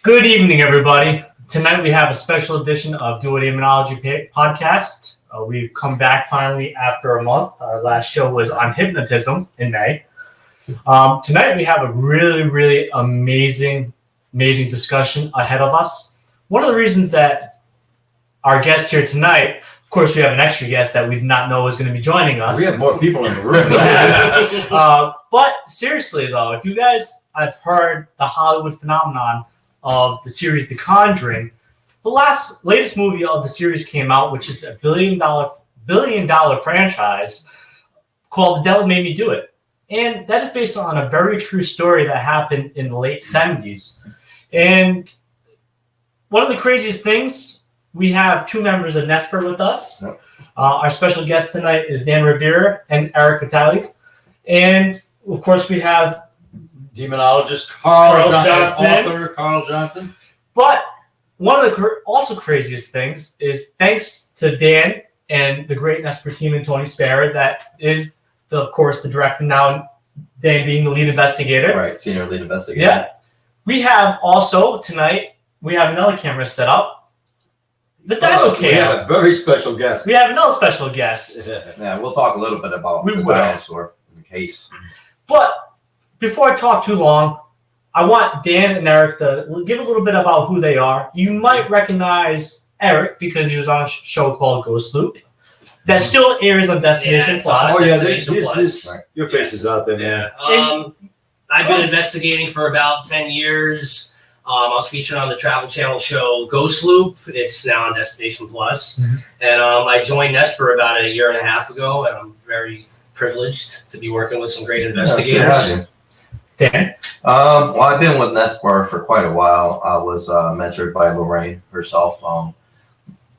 Good evening, everybody. Tonight we have a special edition of Do a Demonology podcast. We've come back finally after a month. Our last show was on hypnotism in May. Tonight we have a really amazing discussion ahead of us. One of the reasons that our guest here tonight, of course, we have an extra guest that we did not know was going to be joining us. We have more people in the room. But seriously, though, if you guys have heard the Hollywood phenomenon of the series The Conjuring, the latest movie of the series came out, which is a billion dollar franchise called The Devil Made Me Do It. And that is based on a very true story that happened in the late 70s. And one of the craziest things, we have two members of NESPR with us. Yep. Our special guest tonight is Dan Rivera and Eric Vitale. And, of course, we have Demonologist Carl Johnson. Author Carl Johnson. But one of the also craziest things is thanks to Dan and the great NESPR team and Tony Sparrow, that is, of course, the director now, Dan being the lead investigator. Right, senior lead investigator. Yeah. We have also, tonight, we have another camera set up. The Dino Cam. We have a very special guest. We have another special guest. Yeah, we'll talk a little bit about the dinosaur in case. But before I talk too long, I want Dan and Eric to give a little bit about who they are. You might recognize Eric because he was on a show called Ghost Loop that still airs on Destination Plus. Oh yeah, your face is out there, man. I've been investigating for about 10 years. I was featured on the Travel Channel show Ghost Loop. It's now on Destination Plus. Mm-hmm. And I joined NESPR about a year and a half ago, and I'm very privileged to be working with some great investigators. Dan? Well, I've been with NESPR for quite a while. I was mentored by Lorraine herself.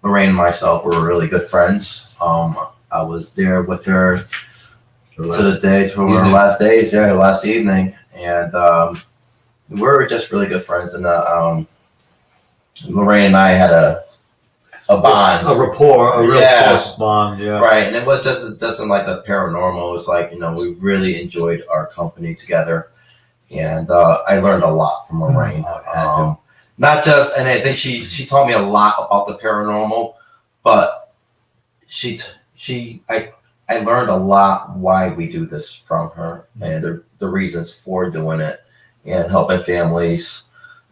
Lorraine and myself were really good friends. I was there with her to her last days, last evening. And we were just really good friends. And Lorraine and I had a bond. A rapport, a real close bond, yeah. Right, and it was just like a paranormal. It was like, we really enjoyed our company together. And I learned a lot from Lorraine. Not just, and I think she taught me a lot about the paranormal, but I learned a lot why we do this from her and the reasons for doing it and helping families.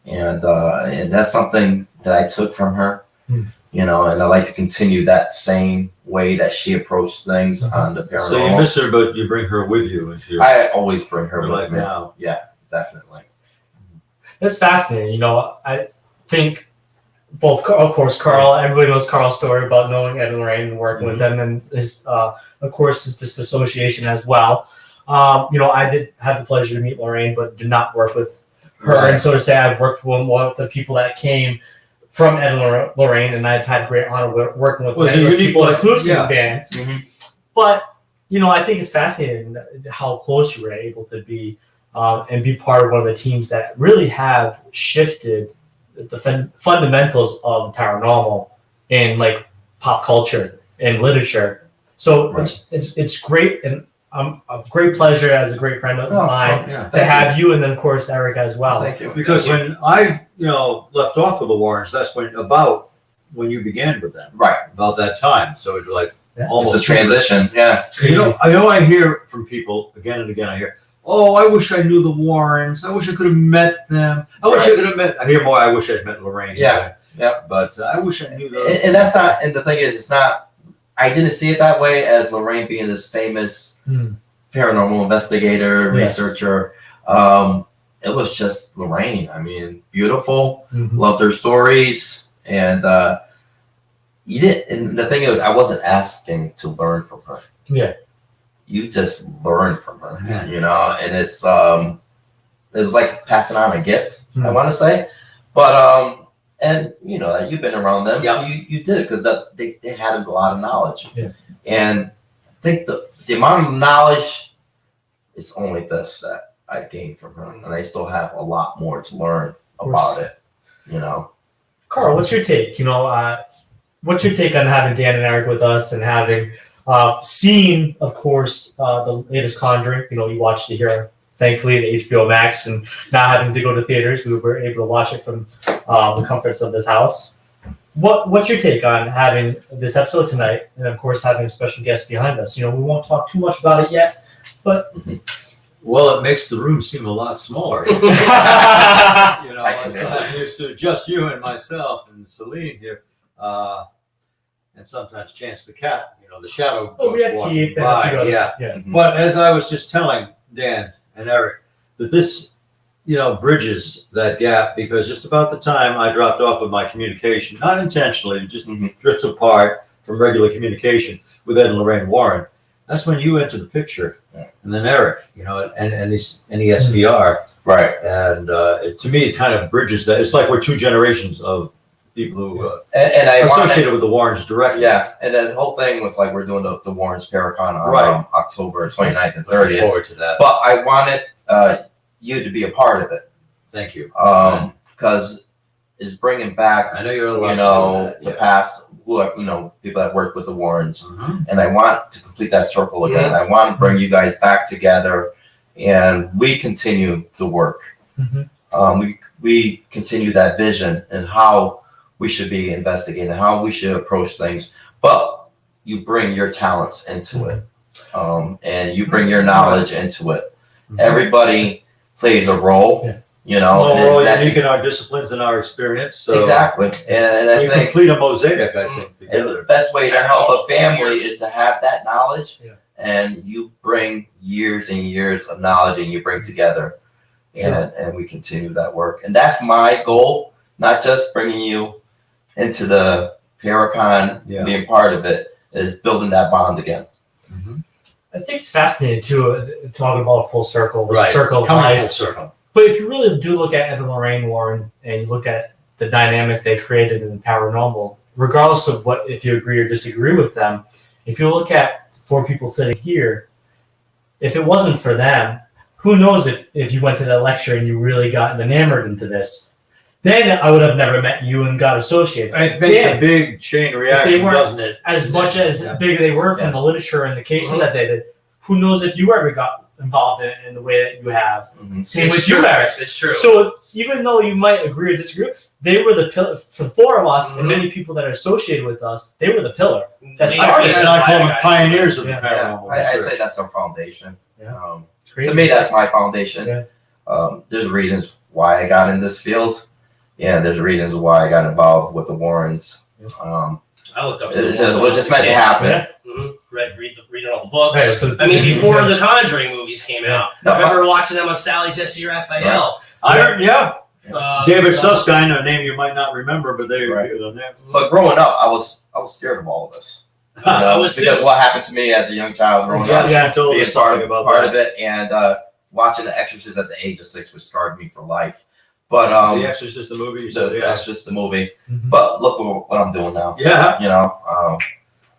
And that's something that I took from her, and I like to continue that same way that she approached things on the paranormal. So you miss her, but you bring her with you. I always bring her with me. Now. Yeah, definitely. That's fascinating. I think both, of course, Carl, everybody knows Carl's story about knowing Ed and Lorraine and working with them, and his, of course, his disassociation as well. I did have the pleasure to meet Lorraine, but did not work with her. Right. And so to say, I've worked with one of the people that came from Ed and Lorraine, and I've had great honor working with those people, including Dan. Mm-hmm. But, I think it's fascinating how close you were able to be and be part of one of the teams that really have shifted the fundamentals of paranormal in like pop culture and literature. So it's great, and a great pleasure as a great friend of mine to have you, and then of course Eric as well. Thank you. Because when I left off with the Warrens, that's when you began with them. Right. About that time. So it was like almost it's a transition. Yeah. I hear from people again and again. I hear, "Oh, I wish I knew the Warrens. I wish I could have met them. I wish I could have met." I hear more. I wish I'd met Lorraine. Yeah. But I wish I knew those. And that's not. And the thing is, it's not. I didn't see it that way as Lorraine being this famous paranormal investigator, researcher. It was just Lorraine. I mean, beautiful. Loved her stories, and you didn't. And the thing is, I wasn't asking to learn from her. Yeah. You just learn from her, and it's it was like passing on a gift, I want to say, but and you've been around them, you did it because they had a lot of knowledge, and I think the amount of knowledge is only this that I've gained from her, and I still have a lot more to learn about it, Carl, what's your take? What's your take on having Dan and Eric with us and having seen, of course, the latest Conjuring? You watched it here thankfully to HBO Max and not having to go to theaters, we were able to watch it from the comforts of this house. What's your take on having this episode tonight, and of course having a special guest behind us? We won't talk too much about it yet, but Well, it makes the room seem a lot smaller. I'm used to just you and myself and Celine here, and sometimes Chance the cat. The shadow we goes have walking Keith and a by. few others. Yeah. But as I was just telling Dan and Eric, that this, bridges that gap, because just about the time I dropped off of my communication, not intentionally, just drifts apart from regular communication with Ed and Lorraine Warren, that's when you enter the picture, and then Eric, and this NESPR. Right. And to me, it kind of bridges that. It's like we're two generations of people who and I associated with the Warrens directly. Yeah, and the whole thing was like we're doing the Warrens Paracon on Right. October 29th and Looking 30th. forward to that. But I wanted you to be a part of it. Thank you. Because it's bringing back, I know you're the past, people that worked with the Warrens. And I want to complete that circle again. I want to bring you guys back together, and we continue the work. We continue that vision and how we should be investigating, how we should approach things. But you bring your talents into it, and you bring your knowledge into it. Everybody plays a role. We're all unique in our disciplines and our experience. So exactly, and I we think complete a mosaic. I think and together. the best way to help a family is to have that knowledge, and you bring years and years of knowledge, and you bring together, and we continue that work. And that's my goal, not just bringing you into the Paracon, being part of it, is building that bond again. I think it's fascinating too, talking about a full circle, Right. circle of Coming life. full circle. But if you really do look at Ed and Lorraine Warren and you look at the dynamic they created in Paranormal, regardless of if you agree or disagree with them, if you look at 4 people sitting here, if it wasn't for them, who knows if you went to that lecture and you really got enamored into this, then I would have never met you and got associated. It makes a big chain reaction, doesn't it? As much as big they were from the literature and the cases that they did, who knows if you ever got involved in the way that you have. Same with you, Eric. It's true. So even though you might agree or disagree, they were the pillar for the 4 of us, and many people that are associated with us. They were the pillar. That's And I call them pioneers of the paranormal. I'd say that's our foundation. Yeah. To me, that's my foundation. There's reasons why I got in this field. There's reasons why I got involved with the Warrens. I looked up It was just meant to happen. Reading all the books. Before the Conjuring movies came out, I remember watching them on Sally Jesse Raphael. David Susskind, a name you might not remember, but they were on there. But growing up, I was scared of all of this. Because what happened to me as a young child growing up, being part of it, and watching The Exorcist at the age of 6, which scarred me for life. But The Exorcist, the movie. That's just the movie. But look what I'm doing now.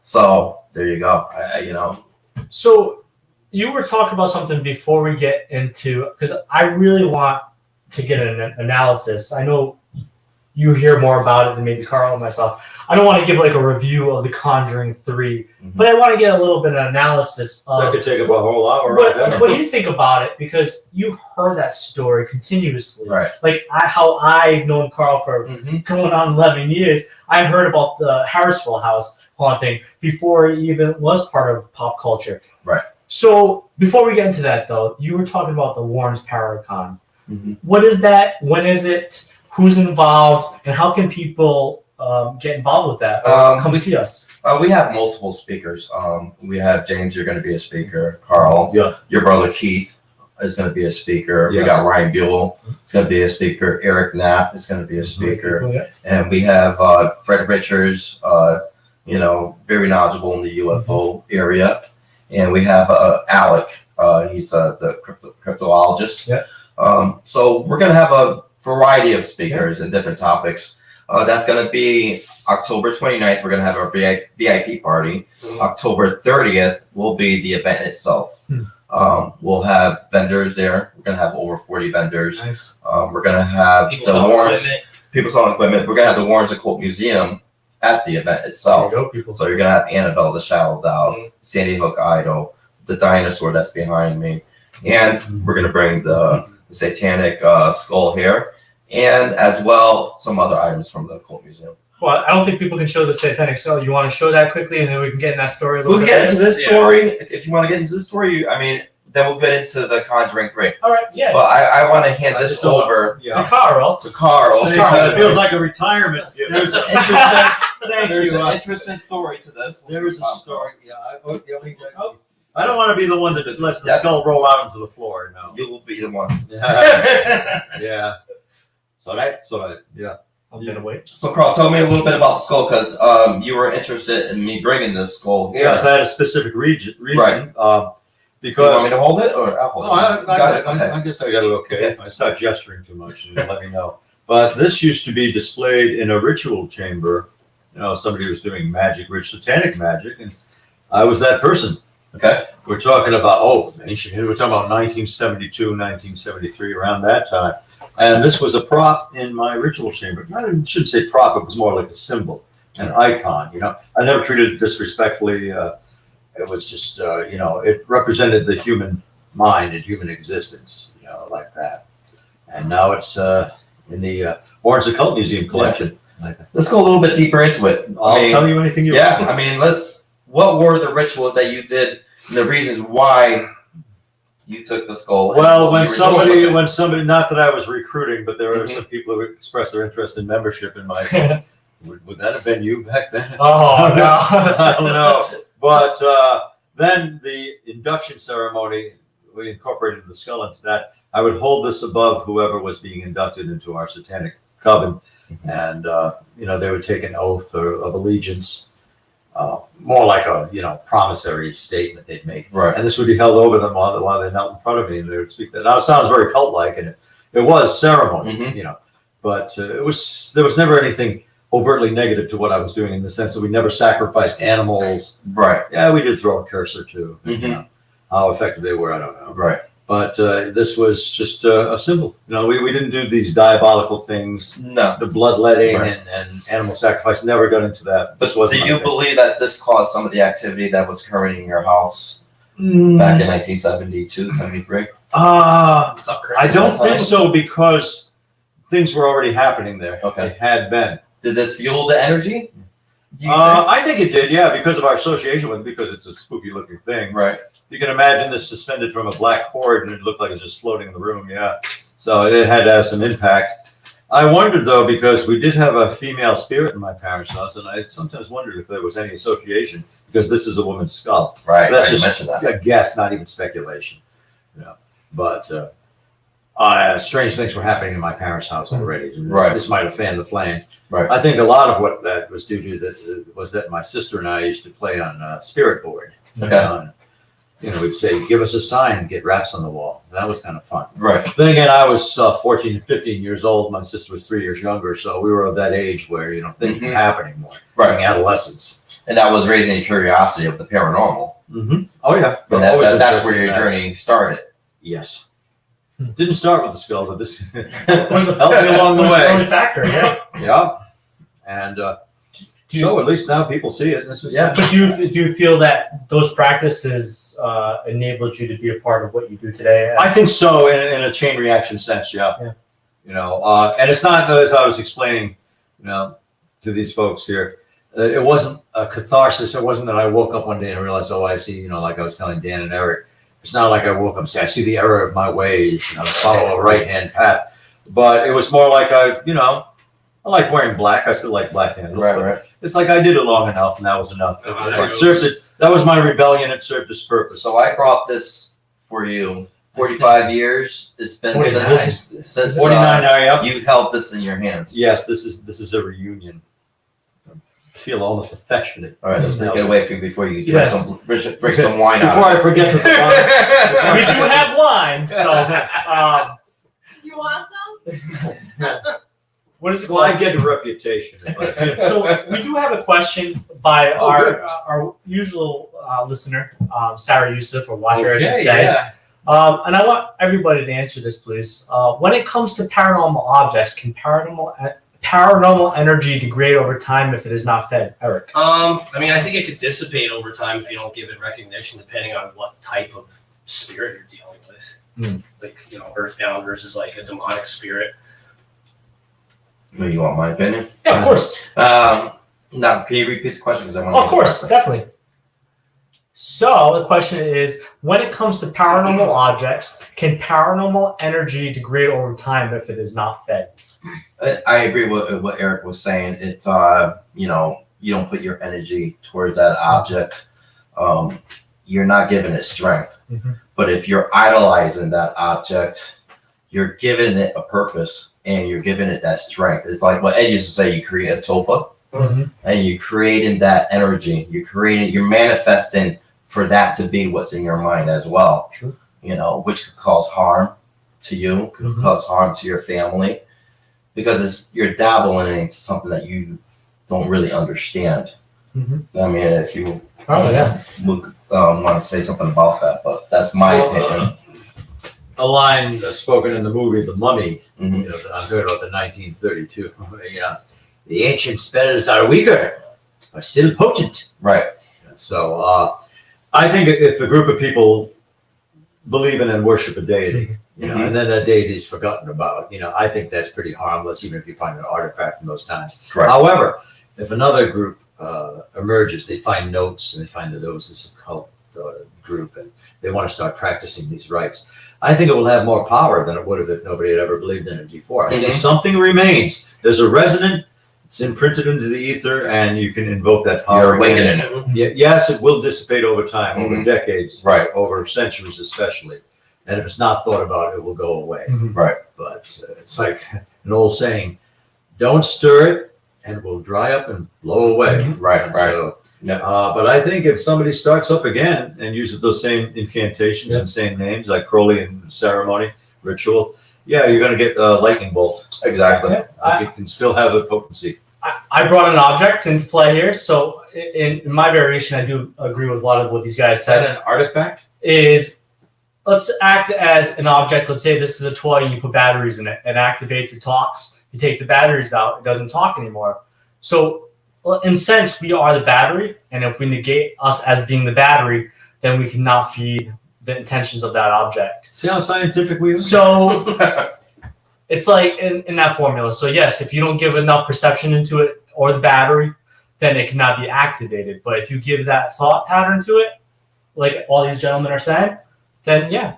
So there you go. So you were talking about something before we get into, because I really want to get an analysis. I know you hear more about it than maybe Carl and myself. I don't want to give like a review of The Conjuring 3, but I want to get a little bit of analysis of. That could take about a whole hour. What do you think about it? Because you've heard that story continuously. Right. Like how I've known Carl for going on 11 years. I heard about the Harrisville house haunting before it even was part of pop culture. Right. So before we get into that, though, you were talking about the Warrens Paracon. What is that? When is it? Who's involved? And how can people get involved with that? Come see us. We have multiple speakers. We have James, you're going to be a speaker. Carl, Yeah. Your brother Keith is going to be a speaker. Yes. We got Ryan Buell, is going to be a speaker. Eric Knapp is going to be a speaker. And we have Fred Richards, very knowledgeable in the UFO area. And we have Alec, he's the cryptologist. So we're going to have a variety of speakers and different topics. That's going to be October 29th. We're going to have our VIP party. October 30th will be the event itself. We'll have vendors there. We're going to have over 40 vendors. Nice. We're going to have people selling equipment. We're going to have the Warrens Occult Museum at the event itself. So you're going to have Annabelle, the Shadow Doll, Sandy Hook Idol, the dinosaur that's behind me. and we're gonna bring the satanic skull here, and as well some other items from the occult museum. Well, I don't think people can show the satanic skull. You want to show that quickly, and then we can get in that story a little We'll bit. get into this story if you want to get into this story. Then we'll get into the Conjuring 3. All right, yeah. But I want to hand this over To Carl. to Carl. It because feels like a retirement. There's an interesting, Thank there's you. an interesting story to this. There is a story. Yeah, I don't want to be the one that lets the skull roll out into the floor. No, You will be the one. yeah. So yeah. I'm gonna wait. So Carl, tell me a little bit about the skull, because you were interested in me bringing this skull here. Yes, I had a specific reason. Right. Do you want me Because to hold it, or I'll hold no, it? Got it. Okay. I guess I got it okay. I start gesturing too much, and let me know. But this used to be displayed in a ritual chamber. You know, somebody was doing magic, rich satanic magic, and I was that person. Okay. We're talking about, ancient, we're talking about 1972, 1973, around that time. And this was a prop in my ritual chamber. I shouldn't say prop, it was more like a symbol, an icon, you know. I never treated it disrespectfully. It was just, it represented the human mind and human existence, you know, like that. And now it's in the Warren's Occult Museum collection. Yeah. Let's go a little bit deeper into it. I'll tell you anything you want. What were the rituals that you did and the reasons why you took the skull? Well, when somebody, not that I was recruiting, but there were some people who expressed their interest in membership in my, would that have been you back then? Oh, no. I don't know. But then the induction ceremony, we incorporated the skull into that. I would hold this above whoever was being inducted into our satanic coven. And, they would take an oath of allegiance, more like a, promissory statement they'd make. Right. And this would be held over them while they knelt in front of me and they would speak that. Now, it sounds very cult-like, and it was ceremony, but there was never anything overtly negative to what I was doing, in the sense that we never sacrificed animals. Right. Yeah, we did throw a curse or two. How effective they were, I don't know. Right. But this was just a symbol. We didn't do these diabolical things. No. The bloodletting and animal sacrifice, never got into that. But do you believe that this caused some of the activity that was occurring in your house back in 1972, 73? I don't think so, because things were already happening there. Okay. They had been. Did this fuel the energy? I think it did, yeah, because of our association with it, because it's a spooky looking thing. Right. You can imagine this suspended from a black cord, and it looked like it was just floating in the room, yeah. So it had to have some impact. I wondered, though, because we did have a female spirit in my parents' house, and I sometimes wondered if there was any association, because this is a woman's skull. Right, That's you just mentioned that. a guess, not even speculation. But strange things were happening in my parents' house already. Right. This might have fanned the flame. Right. I think a lot of what that was due to was that my sister and I used to play on spirit board. Okay. We'd say, give us a sign and get raps on the wall. That was kind of fun. Right. Then again, I was 14 and 15 years old. My sister was 3 years younger. So we were of that age where, things were happening more. Right. During adolescence. And that was raising a curiosity of the paranormal. Oh, yeah. And that's where your journey started. Yes. Didn't start with the skull, but this was helped me along the way. Early factor, yeah. Yeah. And so at least now people see it. This was But do you feel that those practices enabled you to be a part of what you do today? I think so, in a chain reaction sense, yeah. And it's not, as I was explaining, to these folks here, it wasn't a catharsis. It wasn't that I woke up one day and realized, I see, like I was telling Dan and Eric, it's not like I woke up and said, I see the error of my ways, follow a right-hand path. But it was more like I like wearing black. I still like black handles. Right. It's like I did it long enough, and that was enough. It served it. That was my rebellion. It served its purpose. So I brought this for you. 45 years. It's been 49. since 49 now. Yep. you held this in your hands. Yes, this is a reunion. I feel almost affectionate. All right, let's take it away from you before you drink Yes. drink some wine out. Before I forget the We do have wine, so Do you want some? what is it Well, I called? get a reputation. So we do have a question by our usual listener, Sarah Yusuf, or watcher, I should say. Yeah. And I want everybody to answer this, please. When it comes to paranormal objects, can paranormal energy degrade over time if it is not fed? Eric. I think it could dissipate over time if you don't give it recognition, depending on what type of spirit you're dealing with. Mm. Like, you know, earthbound versus like a demonic spirit. You want my opinion? Yeah, of course. Now, can you repeat the question? Because I want Of course, definitely. So the question is, when it comes to paranormal objects, can paranormal energy degrade over time if it is not fed? I agree with what Eric was saying. If you know, you don't put your energy towards that object, you're not giving it strength. Mm-hmm. But if you're idolizing that object, you're giving it a purpose and you're giving it that strength. It's like what Ed used to say: you create a tulpa, and you're creating that energy. You're manifesting for that to be what's in your mind as well. True. You know, which could cause harm to you, could cause harm to your family, because you're dabbling into something that you don't really understand. I mean, if you would want to say something about that, but that's my opinion. A line spoken in the movie The Mummy, Mhm. you know, that I'm talking about the 1932. You know, the ancient spells are weaker, but still potent. Right. So I think if a group of people believe in and worship a deity, you know, and then that deity is forgotten about, you know, I think that's pretty harmless, even if you find an artifact from those times. Correct. However, if another group emerges, they find notes and they find that there was this cult group and they want to start practicing these rites, I think it will have more power than it would have if nobody had ever believed in it before. I think something remains. There's a resonant, it's imprinted into the ether, and you can invoke that power. You're awakening it. Yes, it will dissipate over time, over decades, Right. over centuries especially. And if it's not thought about, it will go away. Right. But it's like an old saying, don't stir it and it will dry up and blow away. Right. And Right. so, Yeah. but I think if somebody starts up again and uses those same incantations and same names, like Crowleyan ceremony, ritual, yeah, you're going to get a lightning bolt. Exactly. Like it can still have a potency. I brought an object into play here. So in my variation, I do agree with a lot of what these guys Is that said. an artifact? Is let's act as an object. Let's say this is a toy and you put batteries in it. It activates, it talks. You take the batteries out, it doesn't talk anymore. So in a sense, we are the battery. And if we negate us as being the battery, then we cannot feed the intentions of that object. See how scientific we are? So it's like in that formula. So yes, if you don't give enough perception into it or the battery, then it cannot be activated. But if you give that thought pattern to it, like all these gentlemen are saying, then yeah,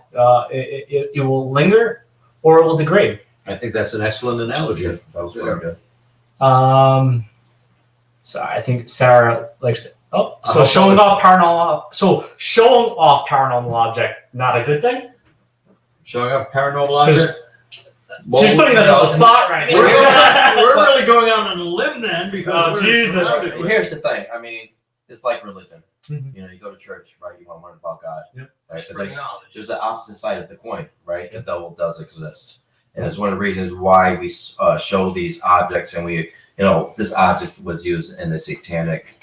it will linger or it will degrade. I think that's an excellent analogy. That was very good. So I think Sarah likes it. Oh, so showing off paranormal. So showing off paranormal object, not a good thing. Showing off paranormal object. She's putting us on the spot right We're now. really going out on a limb then, because Oh, Jesus. Here's the thing. I mean, it's like religion. Mhm. You know, you go to church, right? You want to learn about God. Yep. Right? But Spreading knowledge. there's the opposite side of the coin, right? The devil does exist. And it's one of the reasons why we show these objects, and we, you know, this object was used in the satanic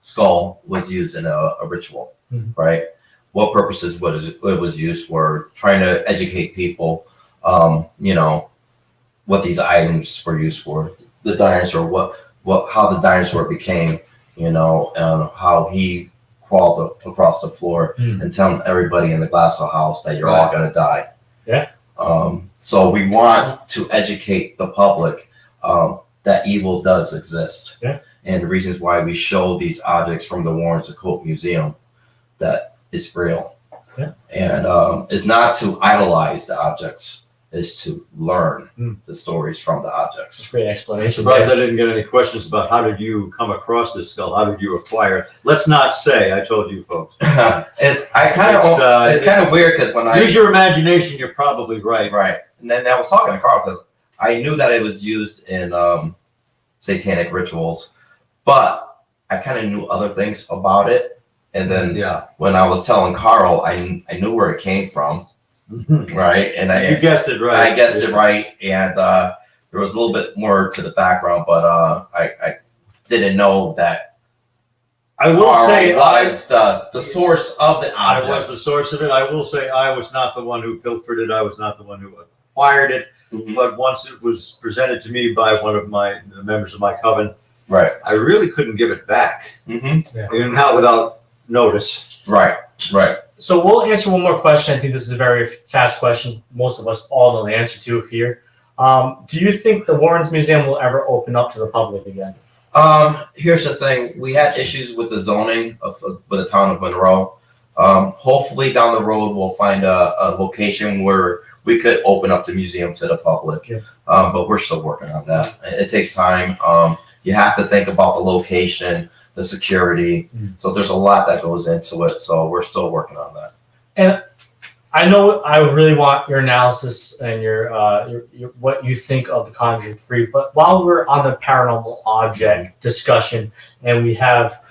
skull was used in a ritual, right? What purposes it was used for? Trying to educate people, you know, what these items were used for. The dinosaur, how the dinosaur became, you know, and how he crawled across the floor and telling everybody in the glass house that you're all gonna die. Yeah. So we want to educate the public that evil does exist. Yeah. And the reasons why we show these objects from the Warren's Occult Museum, that it's real. Yeah. And it's not to idolize the objects, it's to learn the stories from the objects. That's a great I'm explanation. surprised I didn't get any questions about how did you come across this skull? How did you acquire it? Let's not say I told you folks. It's kind of weird because when I Use your imagination, you're probably right. right, and then I was talking to Carl because I knew that it was used in satanic rituals, but I kind of knew other things about it. And then when I was telling Carl, I knew where it came from, right? And You guessed it right. I guessed it right, and there was a little bit more to the background, but I didn't know that. I will say I was the source of the I object. was the source of it. I will say I was not the one who pilfered it. I was not the one who acquired it. But once it was presented to me by one of the members of my coven, Right. I really couldn't give it back. Mm-hmm. Even not without notice. Right. Right. So we'll answer one more question. I think this is a very fast question. Most of us all know the answer to here. Do you think the Warrens Museum will ever open up to the public again? Here's the thing. We had issues with the zoning with the town of Monroe. Hopefully down the road we'll find a location where we could open up the museum to the public. Yeah. But we're still working on that. It takes time. You have to think about the location, the security. So there's a lot that goes into it. So we're still working on that. And I know I really want your analysis and your what you think of The Conjuring 3, but while we're on the paranormal object discussion and we have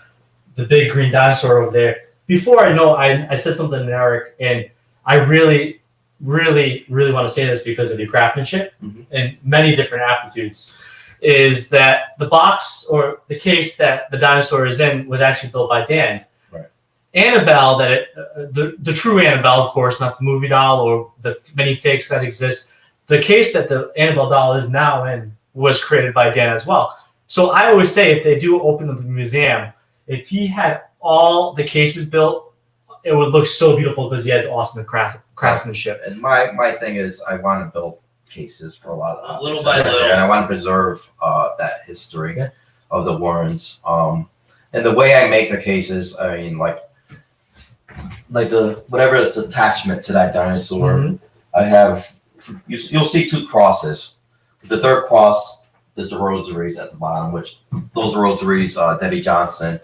the big green dinosaur over there, before I said something to Eric, and I really want to say this because of your craftsmanship and many different aptitudes, is that the box or the case that the dinosaur is in was actually built by Dan. Annabelle, the true Annabelle, of course, not the movie doll or the many fakes that exist. The case that the Annabelle doll is now in was created by Dan as well. So I always say, if they do open up the museum, if he had all the cases built, it would look so beautiful because he has awesome craftsmanship. And my thing is, I want to build cases for a lot of Little by little. and I want to preserve that history of the Warrens. And the way I make the cases, I mean, like the whatever is attachment to that dinosaur, I have. You'll see two crosses. The third cross is the rosaries at the bottom, which those rosaries Debbie Johnson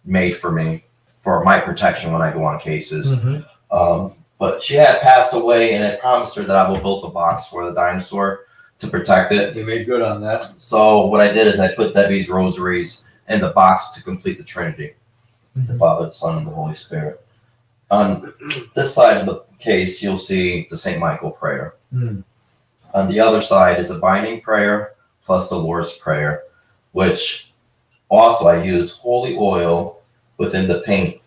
made for me for my protection when I go on cases. But she had passed away, and I promised her that I will build a box for the dinosaur to protect it. You made good on that. So what I did is I put Debbie's rosaries in the box to complete the Trinity, the Father, the Son, and the Holy Spirit. On this side of the case, you'll see the St. Michael prayer. On the other side is a binding prayer plus the Lord's Prayer, which also I use holy oil within the paint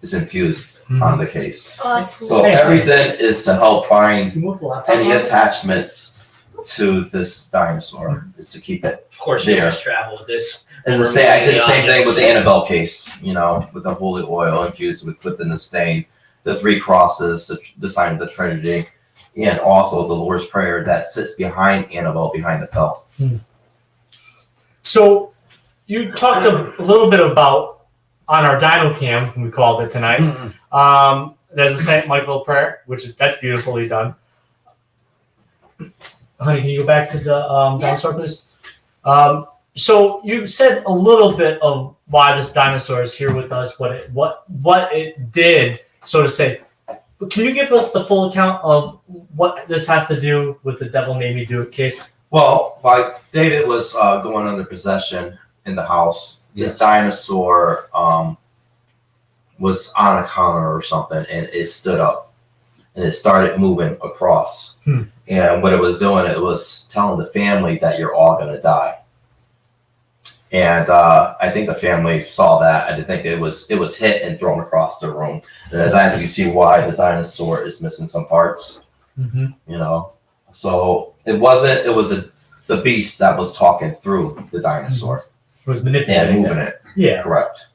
is infused on the case. Oh, that's cool. So everything is to help bind any Any attachments to this dinosaur, is to keep it. Of course, you always travel with this. As I say, I did the same thing with the Annabelle case, with the holy oil infused within the stain, the three crosses, the sign of the Trinity, and also the Lord's Prayer that sits behind Annabelle, behind the felt. So you talked a little bit about, on our Dino Cam, we called it tonight, there's a St. Michael prayer, that's beautifully done. Honey, can you go back to the dinosaur, please? So you said a little bit of why this dinosaur is here with us, what it did, so to say. But can you give us the full account of what this has to do with the Devil Made Me Do It case? Well, while David was going under possession in the house, this dinosaur was on a counter or something, and it stood up, and it started moving across. And what it was doing, it was telling the family that you're all going to die. And I think the family saw that. I think it was hit and thrown across the room. And as you see why the dinosaur is missing some parts, So it was the beast that was talking through the dinosaur. It was manipulating and moving it. Yeah. Correct.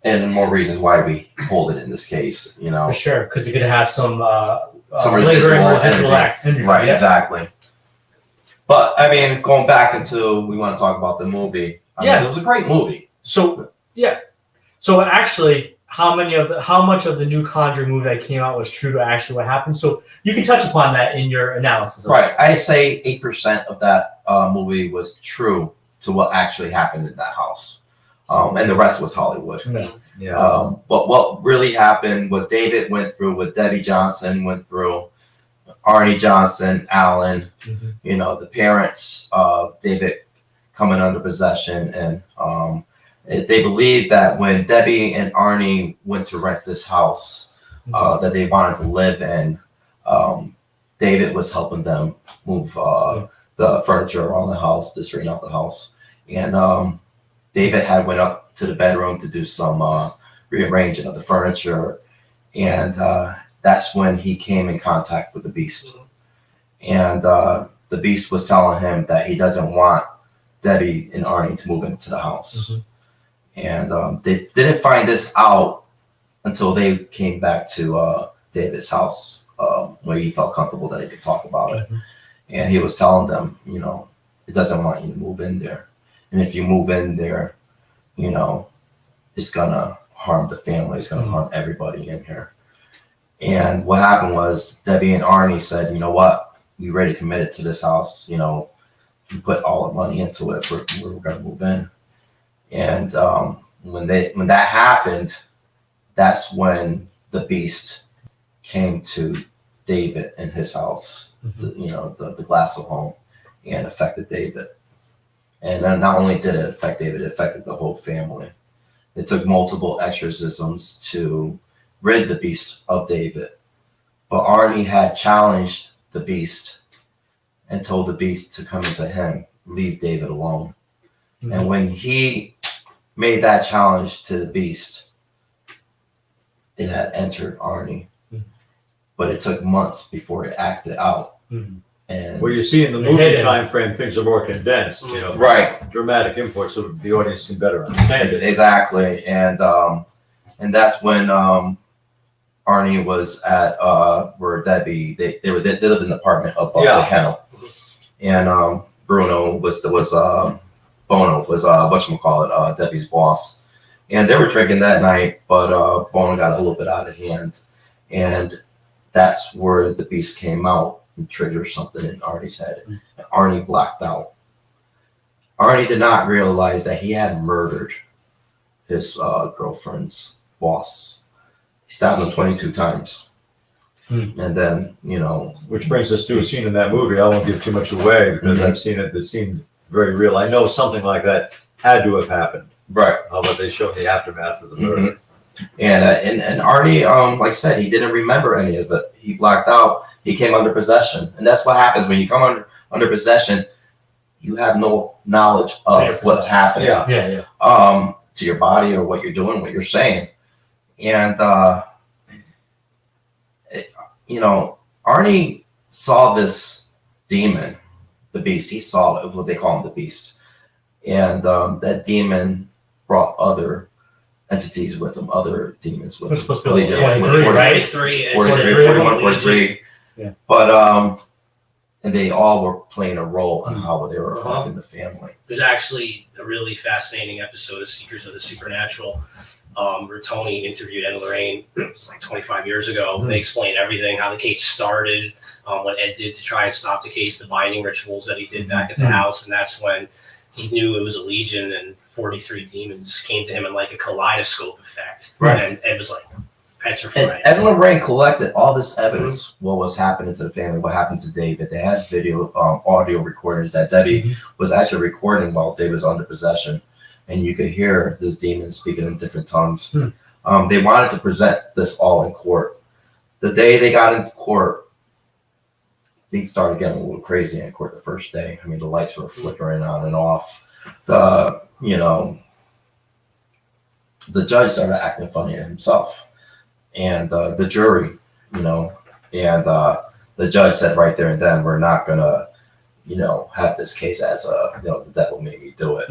And more reasons why we hold it in this case, For sure, because it could have some residual energy. Right, exactly. But I mean, going back into, we want to talk about the movie. I mean, it was a great movie. So actually, how much of the new Conjuring movie that came out was true to actually what happened? So you can touch upon that in your analysis. Right, I'd say 8% of that movie was true to what actually happened in that house, and the rest was Hollywood. But what really happened, what David went through, what Debbie Johnson went through, Arnie Johnson, Alan, the parents of David coming under possession, and they believed that when Debbie and Arnie went to rent this house that they wanted to live in, David was helping them move the furniture around the house, to straighten out the house. And David had went up to the bedroom to do some rearranging of the furniture, and that's when he came in contact with the beast. And the beast was telling him that he doesn't want Debbie and Arnie to move into the house. And they didn't find this out until they came back to David's house where he felt comfortable that he could talk about it. And he was telling them, you know, it doesn't want you to move in there. And if you move in there, you know, it's going to harm the family. It's going to harm everybody in here. And what happened was Debbie and Arnie said, you know what, we already committed to this house. You know, we put all the money into it. We're going to move in. And when that happened, that's when the beast came to David in his house, the Glassell home, and affected David. And then not only did it affect David, it affected the whole family. It took multiple exorcisms to rid the beast of David. But Arnie had challenged the beast and told the beast to come into him, leave David alone. And when he made that challenge to the beast, it had entered Arnie. But it took months before it acted out. And Well, you see in the movie time frame, things are more condensed, you know. right. Dramatic import, so the audience can better understand it. Exactly. And that's when Arnie was at where Debbie, they lived in an apartment above the kennel. And Bruno was Bono was whatchamacallit, Debbie's boss. And they were drinking that night, but Bono got a little bit out of hand. And that's where the beast came out and triggered something in Arnie's head. And Arnie blacked out. Arnie did not realize that he had murdered his girlfriend's boss. He stabbed him 22 times. And then, you know. Which brings us to a scene in that movie. I won't give too much away because I've seen it. It seemed very real. I know something like that had to have happened. Right. But they showed the aftermath of the murder. And Arnie, like I said, he didn't remember any of it. He blacked out. He came under possession. And that's what happens when you come under possession. You have no knowledge of what's happening to your body or what you're doing, what you're saying. And, Arnie saw this demon, the beast. He saw it, what they call him, the beast. And that demon brought other entities with him, other demons with him. Supposed to be 43, 43. Yeah. But, and they all were playing a role in how they were affecting the family. There's actually a really fascinating episode of Seekers of the Supernatural where Tony interviewed Ed and Lorraine. It's like 25 years ago. They explained everything, how the case started, what Ed did to try and stop the case, the binding rituals that he did back at the house. And that's when he knew it was a legion and 43 demons came to him in like a kaleidoscope effect. Right. And Ed was like petrified. And Ed and Lorraine collected all this evidence, what was happening to the family, what happened to David. They had audio recordings that Debbie was actually recording while David was under possession. And you could hear this demon speaking in different tongues. They wanted to present this all in court. The day they got into court, things started getting a little crazy in court the first day. I mean, the lights were flickering on and off. The judge started acting funny to himself. And the jury, and the judge said right there and then, we're not going to, have this case as the devil made me do it,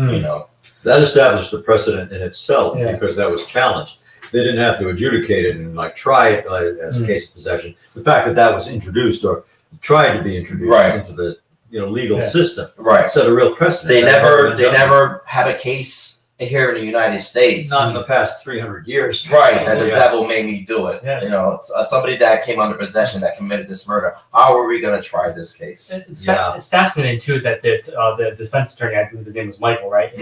That established a precedent in itself because that was challenged. They didn't have to adjudicate it and try it as a case of possession. The fact that was introduced or tried to be introduced into the legal system set a real precedent. They never had a case here in the United States. Not in the past 300 years. Right, that the devil made me do it. It's somebody that came under possession that committed this murder. How are we going to try this case? It's fascinating, too, that the defense attorney, I believe his name was Michael, right?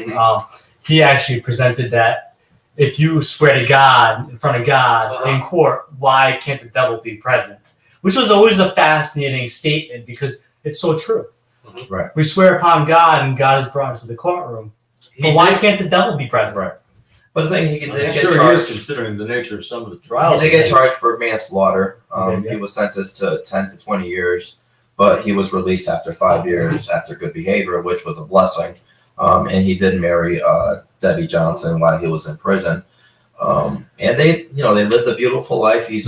He actually presented that if you swear to God, in front of God, in court, why can't the devil be present? Which was always a fascinating statement because it's so true. Right. We swear upon God and God is brought to the courtroom. But why can't the devil be present? Right. But the thing, he is considering the nature of some of the trials. He did get charged for manslaughter. He was sentenced to 10 to 20 years, but he was released after 5 years after good behavior, which was a blessing. And he did marry Debbie Johnson while he was in prison. And they lived a beautiful life. He was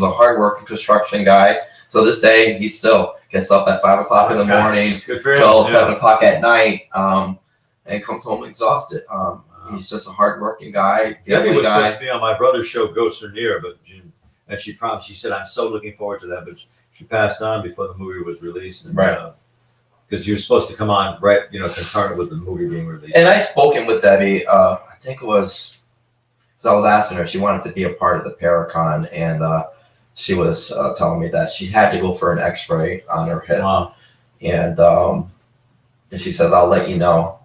a hard-working construction guy. So this day, he still gets up at 5 o'clock in the morning till 7 o'clock at night. And comes home exhausted. He's just a hardworking guy, Debbie family was guy. supposed to be on my brother's show, Ghosts Are Near, and she promised. She said, "I'm so looking forward to that," but she passed on before the movie was released. And, Right. Because you were supposed to come on right, concurrent with the movie being released. And I spoken with Debbie. I think it was because I was asking her if she wanted to be a part of the Paracon, and she was telling me that she had to go for an X-ray on her hip, Wow. and she says, "I'll let you know."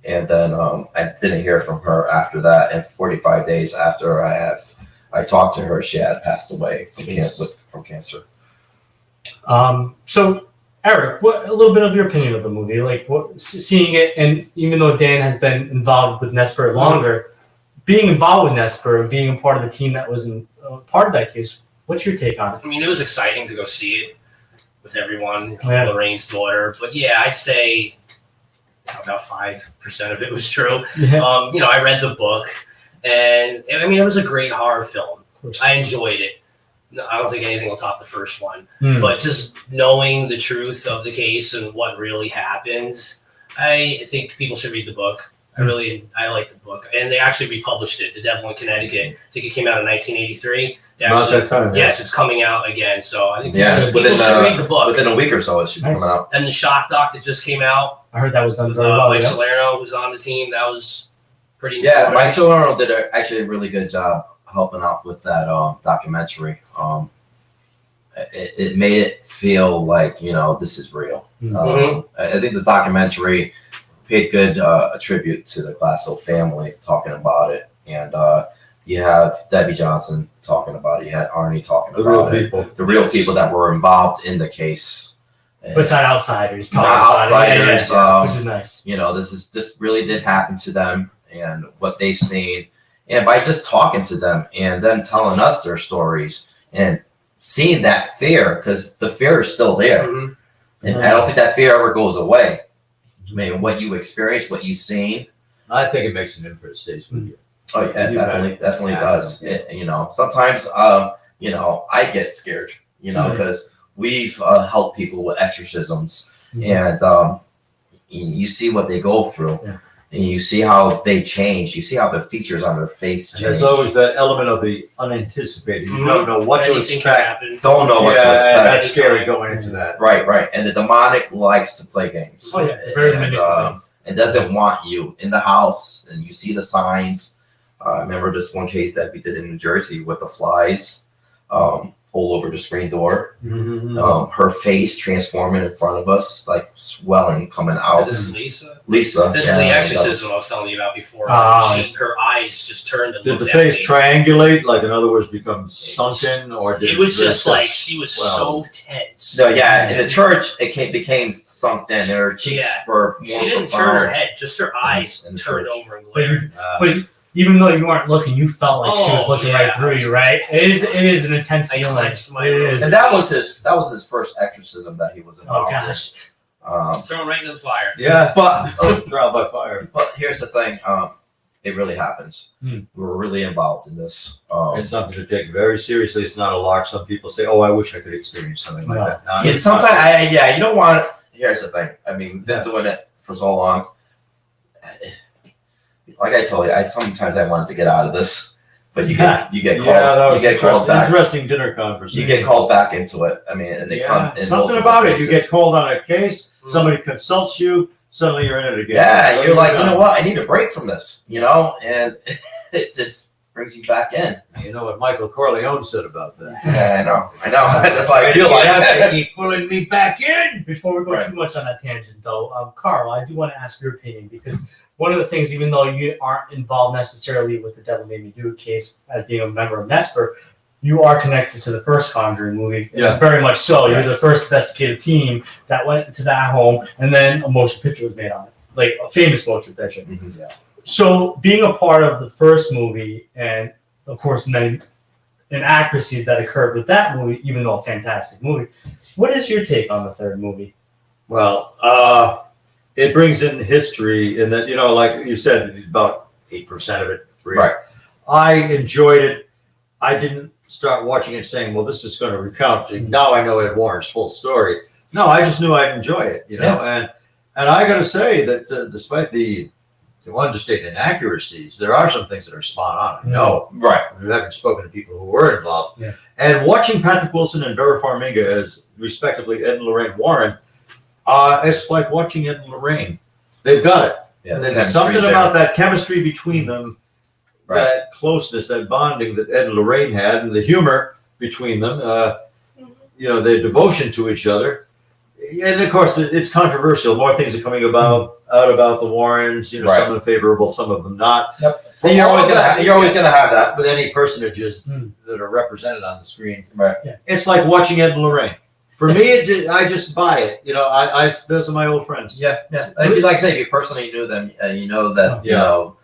And then I didn't hear from her after that. And 45 days after I talked to her, she had passed away from cancer. So, Eric, a little bit of your opinion of the movie, like seeing it, and even though Dan has been involved with NESPR longer, being involved with NESPR and being a part of the team that was part of that case, what's your take on it? I mean, it was exciting to go see it with everyone, Yeah. Lorraine's daughter. But yeah, I'd say about 5% of it was true. Yeah. I read the book, and I mean, it was a great horror film. I enjoyed it. No, I don't think anything will top the first one. But just knowing the truth of the case and what really happened, I think people should read the book. I like the book, and they actually republished it. The Devil in Connecticut. I think it came out in 1983. About that time. Yes, it's coming out again. So I think Yeah, people should read the book. within a week or so, it should be coming out. And the Shock Doc that just came out I heard that was done with very well. Mike Yeah. Salerno, who's on the team. That was pretty. Yeah, informative. Mike Salerno did actually a really good job helping out with that documentary. It made it feel like this is real. I think the documentary paid good tribute to the Glasso family talking about it, and you have Debbie Johnson talking about it. You had Arnie talking The real about it. people. The real people that were involved in the case. And, But it's not outsiders talking Not about outsiders, it. Yeah, which is nice. this really did happen to them and what they've seen. And by just talking to them and them telling us their stories and seeing that fear, because the fear is still there. And I don't think that fear ever goes away. I mean, what you experience, what you've seen. I think it makes an inference stays with you. Oh, yeah, definitely does. Sometimes, I get scared, because we've helped people with exorcisms, and you see what they go through, and you see how they change. You see how the features on their face change. There's always that element of the unanticipated. You don't know what to Anything can expect. happen. Don't know what to expect. That's scary going into that. Right. And the demonic likes to play games. Oh, yeah, very and, manipulative. and doesn't want you in the house, and you see the signs. I remember this one case that we did in New Jersey with the flies all over the screen door. Her face transforming in front of us, like swelling coming out. This is Lisa. Lisa. This is the exorcism I was telling you about before. Her eyes just turned and Did looked the at face me. triangulate? Like, in other words, become sunken, or did It was just the- like she was so tense. No, yeah. In the church, it became sunk in. Her cheeks were more She didn't profound. turn her head; just her eyes In the turned church. over and glared. But even though you weren't looking, you felt like she was Oh, looking yeah. right through you, right? It is an intense I feeling. clenched my It nose. is. And that was his first exorcism that he was Oh involved gosh. in. Thrown right into the fire. Yeah, But trial by fire. But here's the thing, it really happens. We were really involved in this. It's something to take very seriously. It's not a lark. Some people say, "Oh, I wish I could experience something like that." No, And it's not. sometimes, you don't want. Here's the thing. I mean, we've been doing it for so long. Like I told you, sometimes I wanted to get out of this, but you get called. Yeah, that was you get called back. interesting dinner conversation. You get called back into it. I mean, and they come in something multiple about it. You cases. get called on a case. Somebody consults you. Suddenly you're in it again. Yeah, you're like, you know what? I need a break from this. And it just brings you back in. You know what Michael Corleone said about that. Yeah, I know. That's how I feel You have to like. keep pulling me back in. Before we go Right. too much on that tangent, though, Carl, I do want to ask your opinion, because one of the things, even though you aren't involved necessarily with the Devil Made Me Do It case as being a member of NESPR, you are connected to the first Conjuring movie. Yeah. Very much so. You're Yeah. the first investigative team that went to that home, and then a motion picture was made on it, like a famous motion picture. Yeah. So being a part of the first movie, and of course many inaccuracies that occurred with that movie, even though a fantastic movie, what is your take on the third movie? Well, it brings in history, in that, like you said, about 8% of it. Real. Right. I enjoyed it. I didn't start watching it saying, "Well, this is going to recount." Now I know Ed Warren's full story. No, I just knew I'd enjoy it, and I got to say that despite the to understate inaccuracies, there are some things that are spot on. I know. Right. Having spoken to people who were involved. Yeah. And watching Patrick Wilson and Vera Farmiga as respectively Ed and Lorraine Warren, it's like watching Ed and Lorraine. They've got it. Yeah, There's something about that chemistry between them, Right. that closeness, that bonding that Ed and Lorraine had, and the humor between them, their devotion to each other. And of course, it's controversial. More things are coming out about the Warrens. Right. Some of them favorable, some of them not. Yep. For And you're all always of that, gonna have that. with any personages that are represented on the screen. Right. Yeah. It's like watching Ed and Lorraine. For me, I just buy it. Those are my old friends. Yeah. Yeah. If you like, say, if you personally knew them, you know that you Yeah. know.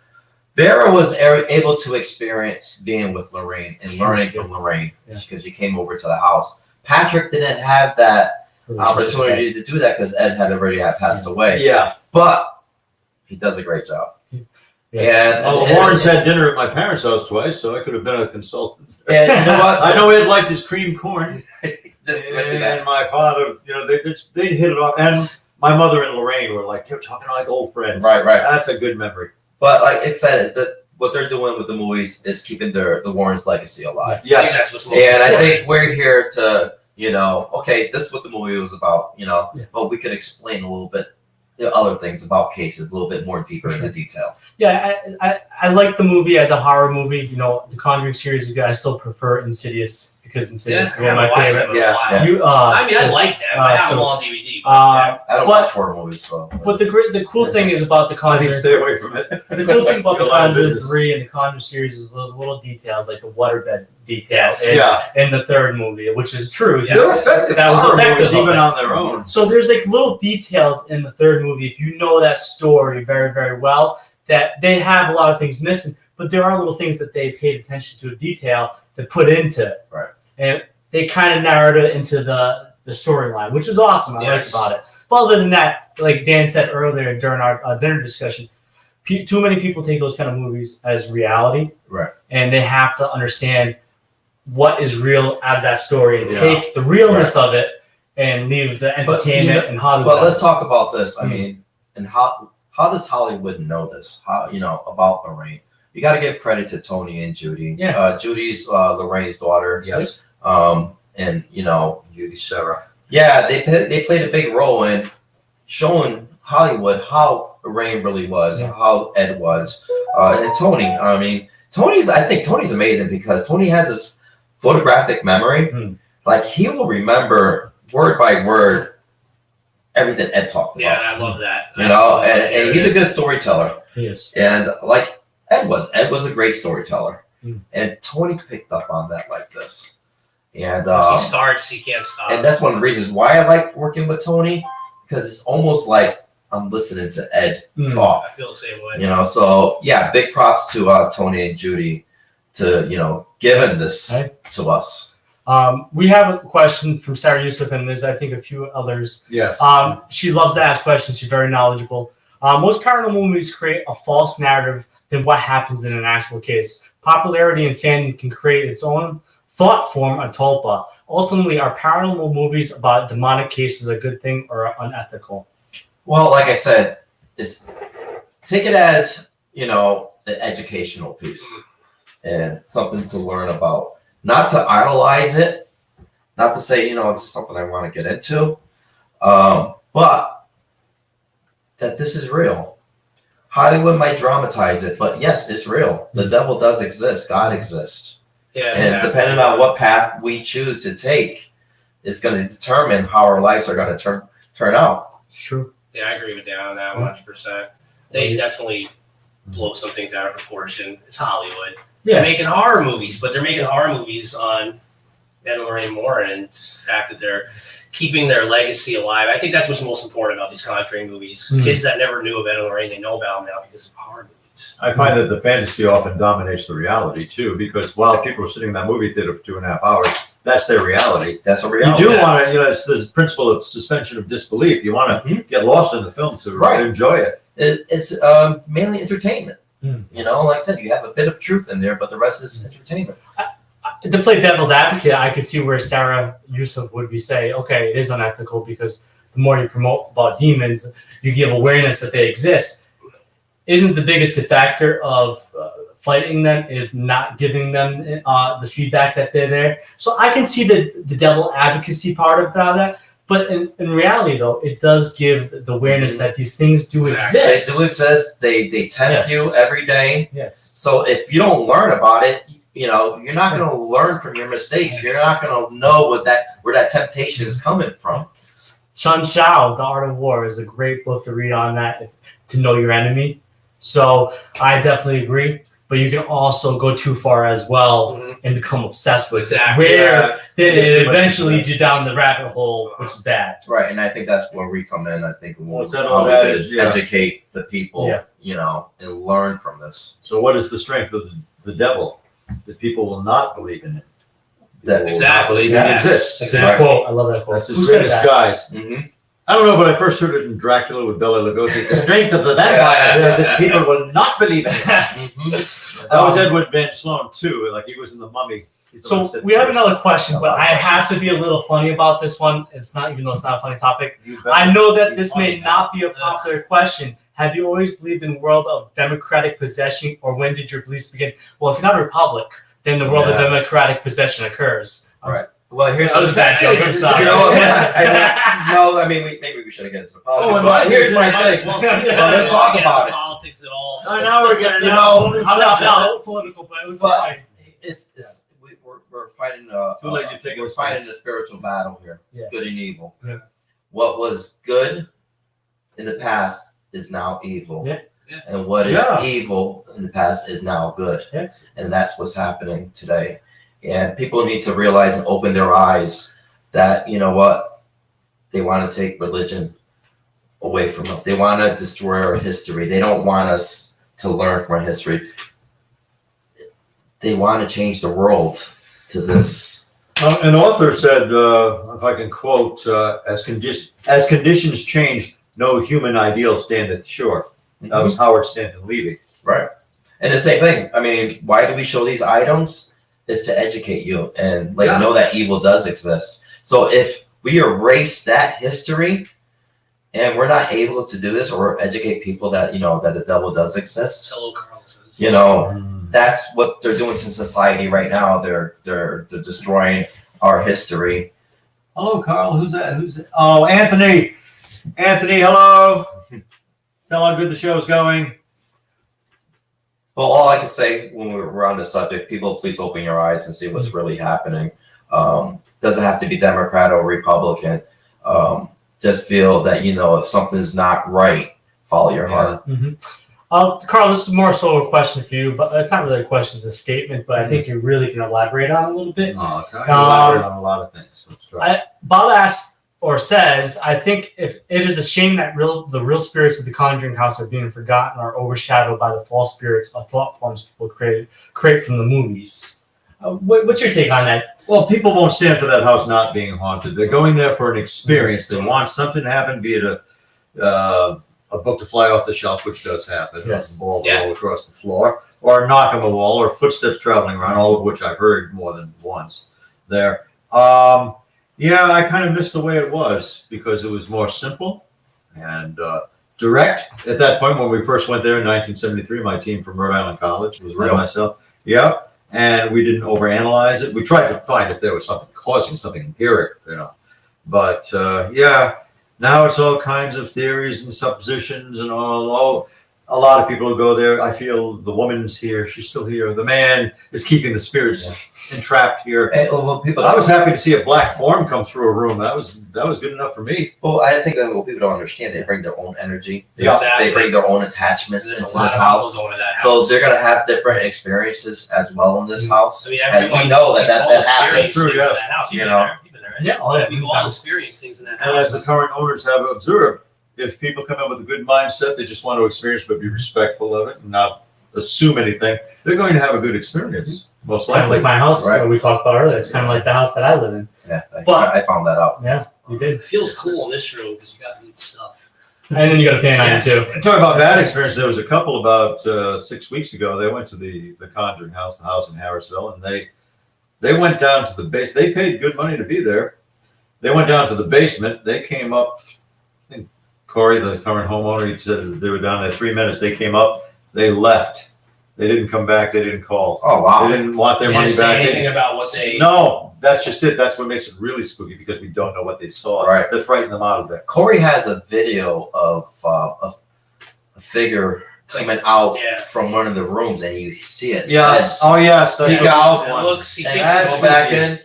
Vera was able to experience being with Lorraine and learning from Lorraine because she came over to the house. Patrick didn't have that opportunity to do that because Ed had already passed away. Yeah. But he does a great job. Yes. And The Warrens had dinner at my parents' house twice, so I could have been a consultant. and you know what? I know Ed liked his cream corn. Let's mention And that. my father, they hit it off. And my mother and Lorraine were like, you're talking like old friends. Right. That's a good memory. But like it said, what they're doing with the movies is keeping the Warrens' legacy alive. I think Yes. that's what's most And I important. think we're here to, okay, this is what the movie was about, but we could explain a little bit other things about cases, a little bit more deeper into detail. Yeah, I like the movie as a horror movie. The Conjuring series, I still prefer Insidious because Insidious is one of my favorite. Yeah. I like that. I have them all on DVD. I don't But- watch horror movies, so. But the cool thing is about the I need Conjuring. to stay away from it. The cool thing about the A lot of Conjuring business. 3 and the Conjuring series is those little details, like the waterbed detail Yeah. in the third movie, which is true. They're effective. That was horror effective movies, of even it. on their own. So there's like little details in the third movie, if you know that story very, very well, that they have a lot of things missing, but there are little things that they paid attention to detail to put into it. Right. And they kind of narrowed it into the storyline, which is awesome. I like Yes. about it. But other than that, like Dan said earlier during our dinner discussion, too many people take those kind of movies as reality. Right. And they have to understand what is real out of that story and Yeah. take the realness of it and leave the entertainment and Hollywood. But let's talk about this. I mean, and how does Hollywood know this? How about Lorraine? You got to give credit to Tony and Judy. Yeah. Judy's Lorraine's daughter. Yes. And Judy Sarah. yeah, they played a big role in showing Hollywood how Lorraine really was, how Ed was, and Tony. I mean, I think Tony's amazing because Tony has this photographic memory. Like he will remember word by word everything Ed talked about. Yeah, I love that. And he's a good storyteller. Yes. And like Ed was a great storyteller. And Tony picked up on that like this. And Once he starts, he can't stop. and that's one of the reasons why I like working with Tony, because it's almost like I'm listening to Ed talk. I feel the same way. So yeah, big props to Tony and Judy to giving this to us. We have a question from Sarah Youssef, and there's I think a few others. Yes. She loves to ask questions. She's very knowledgeable. Most paranormal movies create a false narrative than what happens in an actual case. Popularity and fandom can create its own thought form, a tulpa. Ultimately, are paranormal movies about demonic cases a good thing or unethical? Well, like I said, take it as an educational piece and something to learn about. Not to idolize it, not to say it's something I want to get into, but that this is real. Hollywood might dramatize it, but yes, it's real. The devil does exist. God exists. Yeah. And depending on what path we choose to take, it's going to determine how our lives are going to turn out. Sure. Yeah, I agree with Dan on that 100%. They definitely blow some things out of proportion. It's Hollywood. Yeah. They're making horror movies, but they're making horror movies on Ed and Lorraine Warren, and just the fact that they're keeping their legacy alive. I think that's what's most important about these Conjuring movies. Kids that never knew of Ed and Lorraine, they know about them now because of horror movies. I find that the fantasy often dominates the reality too, because while people are sitting in that movie theater for 2.5 hours, that's their reality. That's a You reality. do want to, it's the principle of suspension of disbelief. You want to get lost in the film to enjoy it. It's mainly entertainment. Like I said, you have a bit of truth in there, but the rest is entertainment. To play devil's advocate, I could see where Sarah Youssef would be saying, okay, it is unethical because the more you promote about demons, you give awareness that they exist. isn't the biggest factor of fighting them is not giving them the feedback that they're there. So I can see the devil advocacy part of that. But in reality, though, it does give the awareness that these things do exist. They do exist. They tempt you every day. Yes. So if you don't learn about it, you're not going to learn from your mistakes. You're not going to know where that temptation is coming from. Sun Tzu, The Art of War, is a great book to read on that, to know your enemy. So I definitely agree. But you can also go too far as well and become obsessed with it. Where then it eventually leads you down the rabbit hole, which is bad. Right, and I think that's where we come in. I think we'll educate the people, and learn from this. So what is the strength of the devil? That people will not believe in it. That exactly exists. Exactly. Quote. I love that quote. That's his greatest disguise. Mm-hmm. I don't know, but I first heard it in Dracula with Bela Lugosi. The strength of the vampire is that people will not believe in it. That was Edward Van Sloan too. Like he was in The Mummy. So we have another question, but I have to be a little funny about this one. It's not, even though it's not a funny topic. I know that this may not be a popular question. Have you always believed in a world of democratic possession, or when did your beliefs begin? Well, if you're not a republic, then the world of democratic possession occurs. Right. Well, here's that joke. I'm sorry. No, I mean, maybe we should get into the politics. But here's my thing. Let's talk about it. Politics at all. Now we're getting I'm not political, but it was fine. We're fighting we're fighting a spiritual battle here. Yeah. Good and evil. Yeah. What was good in the past is now evil. Yeah. And what is evil in the past is now good. Yes. And that's what's happening today. And people need to realize and open their eyes that, they want to take religion away from us. They want to destroy our history. They don't want us to learn from our history. They want to change the world to this. An author said, if I can quote, as conditions change, no human ideal standeth sure. That was Howard Stanton Levy. Right. And the same thing. I mean, why do we show these items? It's to educate you and know that evil does exist. So if we erase that history and we're not able to do this or educate people that, that the devil does exist. Hello, Carl. That's what they're doing to society right now. They're destroying our history. Hello, Carl. Who's that? Oh, Anthony. Anthony, hello. Tell how good the show's going. Well, all I can say when we're on the subject, people, please open your eyes and see what's really happening. Doesn't have to be Democrat or Republican. Just feel that, if something's not right, follow your heart. Carl, this is more so a question for you, but it's not really a question, it's a statement, but I think you really can elaborate on it a little bit. Oh, okay. I can elaborate on a lot of things. Let's try. Bob asks, or says, I think if it is a shame that the real spirits of the Conjuring House are being forgotten or overshadowed by the false spirits or thought forms people create from the movies. What's your take on that? Well, people won't stand for that house not being haunted. They're going there for an experience. They want something to happen, be it a book to fly off the shelf, which does happen, yes. A ball to roll across the floor, or a knock on the wall, or footsteps traveling around, all of which I've heard more than once there. Yeah, I kind of missed the way it was because it was more simple and direct. At that point, when we first went there in 1973, my team from Rhode Island College was running myself. Yeah, and we didn't overanalyze it. We tried to find if there was something causing something empiric, But now it's all kinds of theories and suppositions and all. A lot of people who go there, I feel the woman's here, she's still here. The man is keeping the spirits entrapped here. I was happy to see a black form come through a room. That was good enough for me. Well, I think that what people don't understand, they bring their own energy. They bring their own attachments into this house. So they're going to have different experiences as well in this house. I mean, as we know that happens. True, yes. We've all experienced things in that house. And as the current owners have observed, if people come in with a good mindset, they just want to experience but be respectful of it and not assume anything, they're going to have a good experience, most Kind of likely. like my house, that we talked about earlier. It's kind of like the house that I live in. Yeah, I found that out. Yeah, you did. It feels cool in this room because you got neat stuff. And then you got a fan on it too. Talking about bad experience, there was a couple about 6 weeks ago. They went to the Conjuring House, the house in Harrisville, and they went down to the base. They paid good money to be there. They went down to the basement. They came up, I think, Corey, the current homeowner, he said that they were down there 3 minutes. They came up, they left. They didn't come back. They didn't call. Oh wow. They didn't want their They money didn't say back. anything about what they. No, that's just it. That's what makes it really spooky because we don't know what they saw. Right. That frightened them out of there. Corey has a video of a figure coming out from one of the rooms, and you see it. Yes. Oh, yes. That's Peek out. It looks. He And thinks go back in.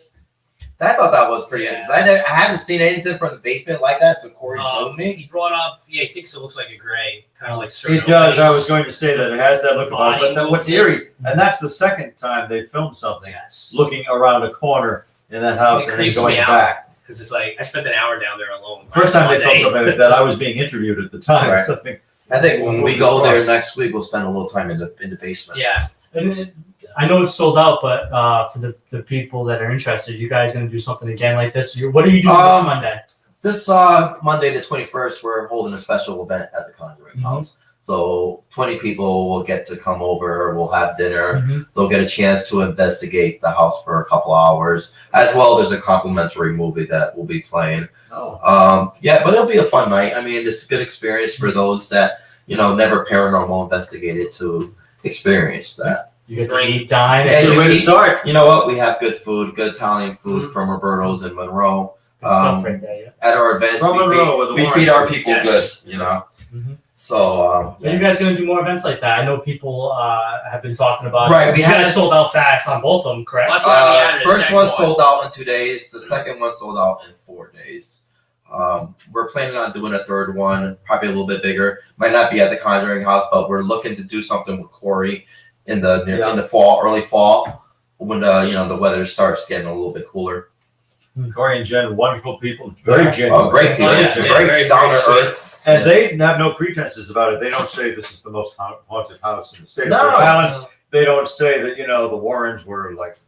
I thought that was pretty interesting. I haven't seen anything from the basement like that, so Corey showed me. He brought up, he thinks it looks like a gray, kind of like. It does. I was going to say that it has that look about it. But then what's Body eerie, and that's the second time they filmed something, Yes. looking around a corner in that house It and then creeps going me out. back. Because it's like I spent an hour down there alone. First time they filmed Monday. something like that, I was being interviewed at the time. Right. Something. I think when we go there next week, we'll spend a little time in the basement. Yeah. And I know it's sold out, but for the people that are interested, you guys going to do something again like this? What are you doing this Monday? This Monday the 21st, we're holding a special event at the Conjuring House. So 20 people will get to come over. We'll have dinner. They'll get a chance to investigate the house for a couple hours. As well, there's a complimentary movie that we'll be playing. Yeah, but it'll be a fun night. I mean, it's a good experience for those that, never paranormal investigated to experience that. You get to eat, dine. That's a good way to start. You know what? We have good food, good Italian food from Roberto's in Monroe. Good stuff right there, yeah. At our events, From Monroe, we feed our people Yes. good, Mhm. So, Are you guys going to do more events like that? I know people have been talking about Right, it. we You had- guys sold out fast on both of them, correct? Last time we added a first second one sold out in 2 days. The second one sold out in 4 days. We're planning on doing a third one, probably a little bit bigger. Might not be at the Conjuring House, but we're looking to do something with Corey in the fall, early fall, when the weather starts getting a little bit cooler. Corey and Jen, wonderful people, very genuine. Oh, great people, Yeah, very very down to sweet. earth. And they have no pretenses about it. They don't say this is the most haunted house in the state of No. Rhode Island. They don't say that, the Warrens were like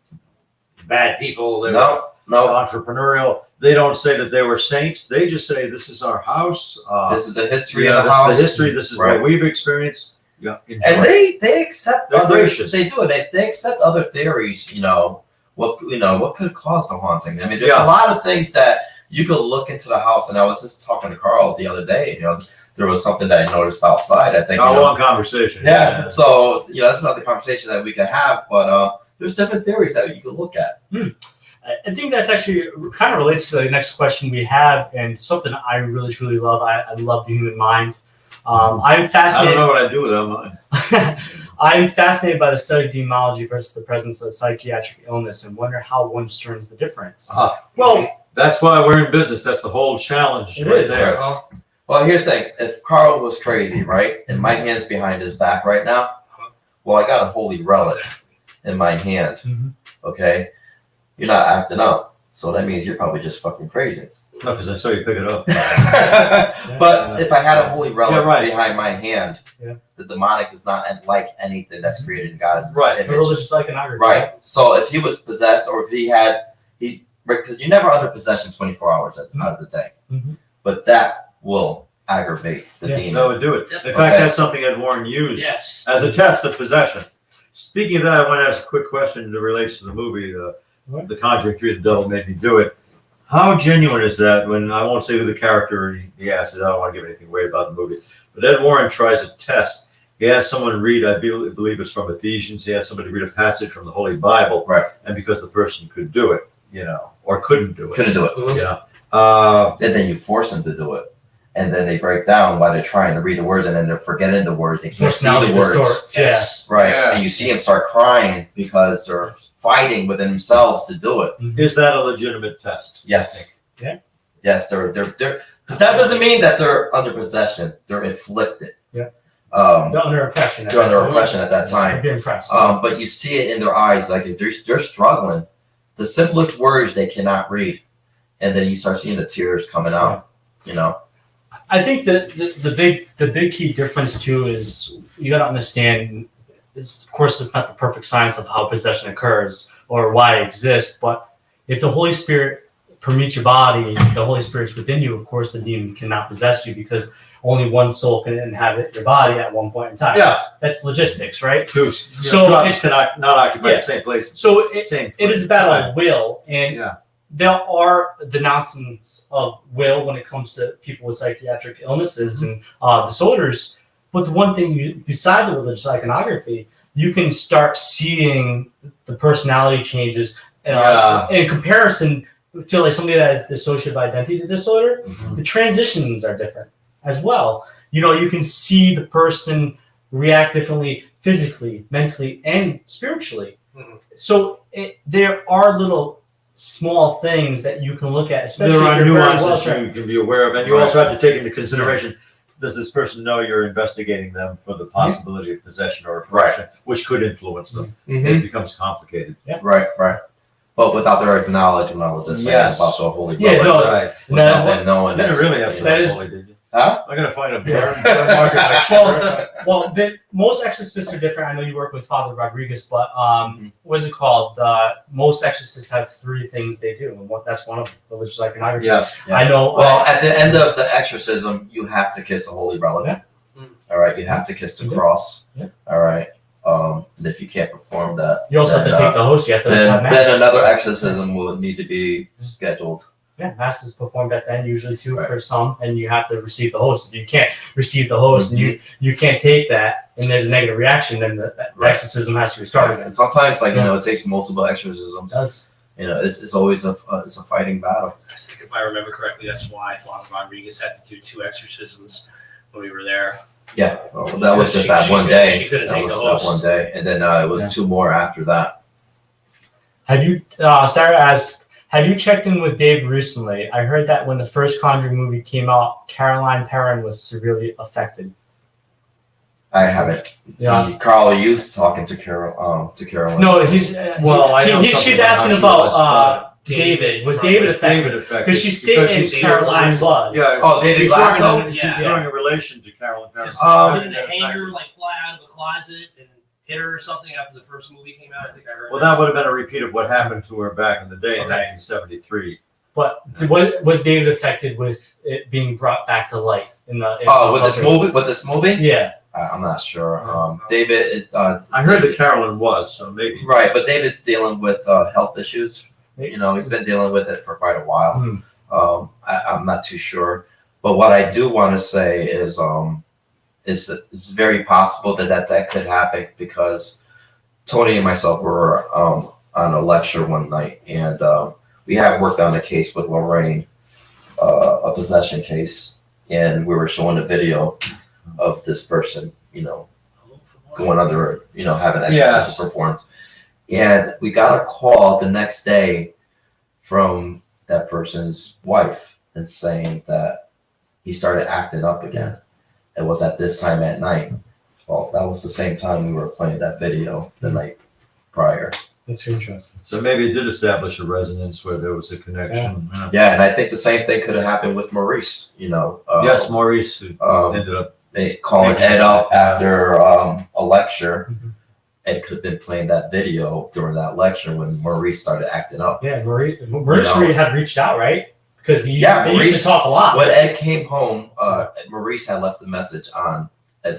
bad people. They were No, entrepreneurial. They don't say that they were saints. They just say this is our house. this is the history this of the house. is the history. This is Right. what we've experienced. Yeah, enjoy. And they accept They're other. gracious. They do it. They accept other theories. What could have caused the haunting. I mean, there's Yeah. a lot of things that you could look into the house. And I was just talking to Carl the other day. There was something that I noticed outside. I think. A long conversation. Yeah. So that's another conversation that we could have. But there's different theories that you could look at. I think that's actually kind of relates to the next question we have, and something I really truly love. I love the human mind. I'm I fascinated. don't know what I'd do without mine. I'm fascinated by the study of demonology versus the presence of psychiatric illness, and wonder how one discerns the difference. Well, That's why we're in business. That's the whole challenge It right is. there. Well, here's the thing. If Carl was crazy, right, and my hand's behind his back right now, well, I got a holy relic in my hand. Mhm. Okay, you're not acting up, so that means you're probably just fucking crazy. No, because I saw you pick it up. But if I had a holy relic Yeah, right. behind my hand, Yeah. the demonic does not like anything that's created in God's Right. image. religious iconography. Right. So if he was possessed, or if because you're never under possession 24 hours out of the day, Mhm. but that will aggravate the Yeah. demon. That would do it. Yep. In Okay. fact, that's something Ed Warren used Yes. as a test of possession. Speaking of that, I want to ask a quick question that relates to the movie, What? The Conjuring 3, The Devil Made Me Do It. How genuine is that when, I won't say who the character he asks, I don't want to give anything away about the movie, but Ed Warren tries a test. He has someone read, I believe it's from Ephesians, he has somebody read a passage from the Holy Bible. Right. And because the person could do it, or couldn't do it. Couldn't do it. And And then you force them to do it. And then they break down while they're trying to read the words, and then they're forgetting the words. They can't see Personality the words. distorts, Yes. Right. Yeah. And you see them start crying because they're fighting within themselves to do it. is that a legitimate test? Yes. Yeah. Yes, they're that doesn't mean that they're under possession. They're inflicted. Yeah. They're They're under oppression. under oppression at that time. They're being oppressed. But you see it in their eyes, like if they're struggling. The simplest words they cannot read, and then you start seeing the tears coming out. I think that the big key difference too is you got to understand. Of course, it's not the perfect science of how possession occurs or why it exists, but if the Holy Spirit permeates your body, the Holy Spirit's within you. Of course, the demon cannot possess you because only one soul can inhabit your body at one point in time. Yeah. That's logistics, right? So it- cannot not occupy Yeah. the same place. So it Same is a battle of will, and Yeah. there are denouncements of will when it comes to people with psychiatric illnesses and disorders. But the one thing, beside the religious iconography, you can start seeing the personality changes in comparison to like somebody that has dissociative identity disorder. The transitions are different as well. You can see the person react differently physically, mentally, and spiritually. So there are little small things that you can look at, especially there are if you're very nuances well you can be aware of, and you also have to take into consideration: does this person know you're investigating them for the possibility of possession or oppression, which could influence them? It becomes complicated. Right. But without their acknowledgement, I was just saying about the holy Yeah, relics. Right. Without them knowing I didn't that's really have to that is- holy, did you? Huh? I'm gonna find a burn mark in my shirt. Well, most exorcists are different. I know you work with Father Rodriguez, but what is it called? Most exorcists have 3 things they do, and that's one of them: religious iconography. Yes. Yeah. I know. Well, at the end of the exorcism, you have to kiss a holy relic. Yeah. All right, you have to kiss the cross. Yeah. All right. And if you can't perform that, You also have to take the host. You have to have mass. then another exorcism will need to be scheduled. Yeah, mass is performed at the end usually too Right. for some, and you have to receive the host. If you can't receive the host and you can't take that, and there's a negative reaction, then the exorcism has to restart again. And sometimes, it takes multiple exorcisms. That's It's always a fighting battle. I think if I remember correctly, that's why Father Rodriguez had to do 2 exorcisms when we were there. Yeah, well, that was just She- that she one couldn't- day. she couldn't That take was the that host. one day, and then it was 2 more after that. Have you? Sarah asked, have you checked in with Dave recently? I heard that when the first Conjuring movie came out, Caroline Perrin was severely affected. I haven't. Yeah. Carl, are you talking to Carol? To Carolyn? No, he's. Well, I know something she's about asking how she about was, David. Was from- David Was affected? David affected? Because she stated Caroline was. Yeah. Oh, David she's Glasso? drawing- She's Yeah. drawing a relation to Carolyn Perrin. Didn't a hanger fly out of a closet and hit her or something after the first movie came out? I think I heard. Well, that would have been a repeat of what happened to her back in the day in Okay. 1973. But what was David affected with it being brought back to life in the? With this movie? With this movie? Yeah. I'm not sure. David. I heard that Carolyn was, so maybe. Right, but David's dealing with health issues. He's been dealing with it for quite a while. I'm not too sure, but what I do want to say is that it's very possible that could happen because Tony and myself were on a lecture one night, and we had worked on a case with Lorraine, a possession case, and we were showing a video of this person, going under, having exorcism performed. And we got a call the next day from that person's wife and saying that he started acting up again. It was at this time at night. Well, that was the same time we were playing that video the night prior. That's interesting. So maybe it did establish a resonance where there was a connection. Yeah, and I think the same thing could have happened with Maurice. Yes, Maurice, who ended up calling Ed up after a lecture. Ed could have been playing that video during that lecture when Maurice started acting up. Yeah, Maurice had reached out, right? Because they used Maurice to talk a lot. When Ed came home, Maurice had left a message on Ed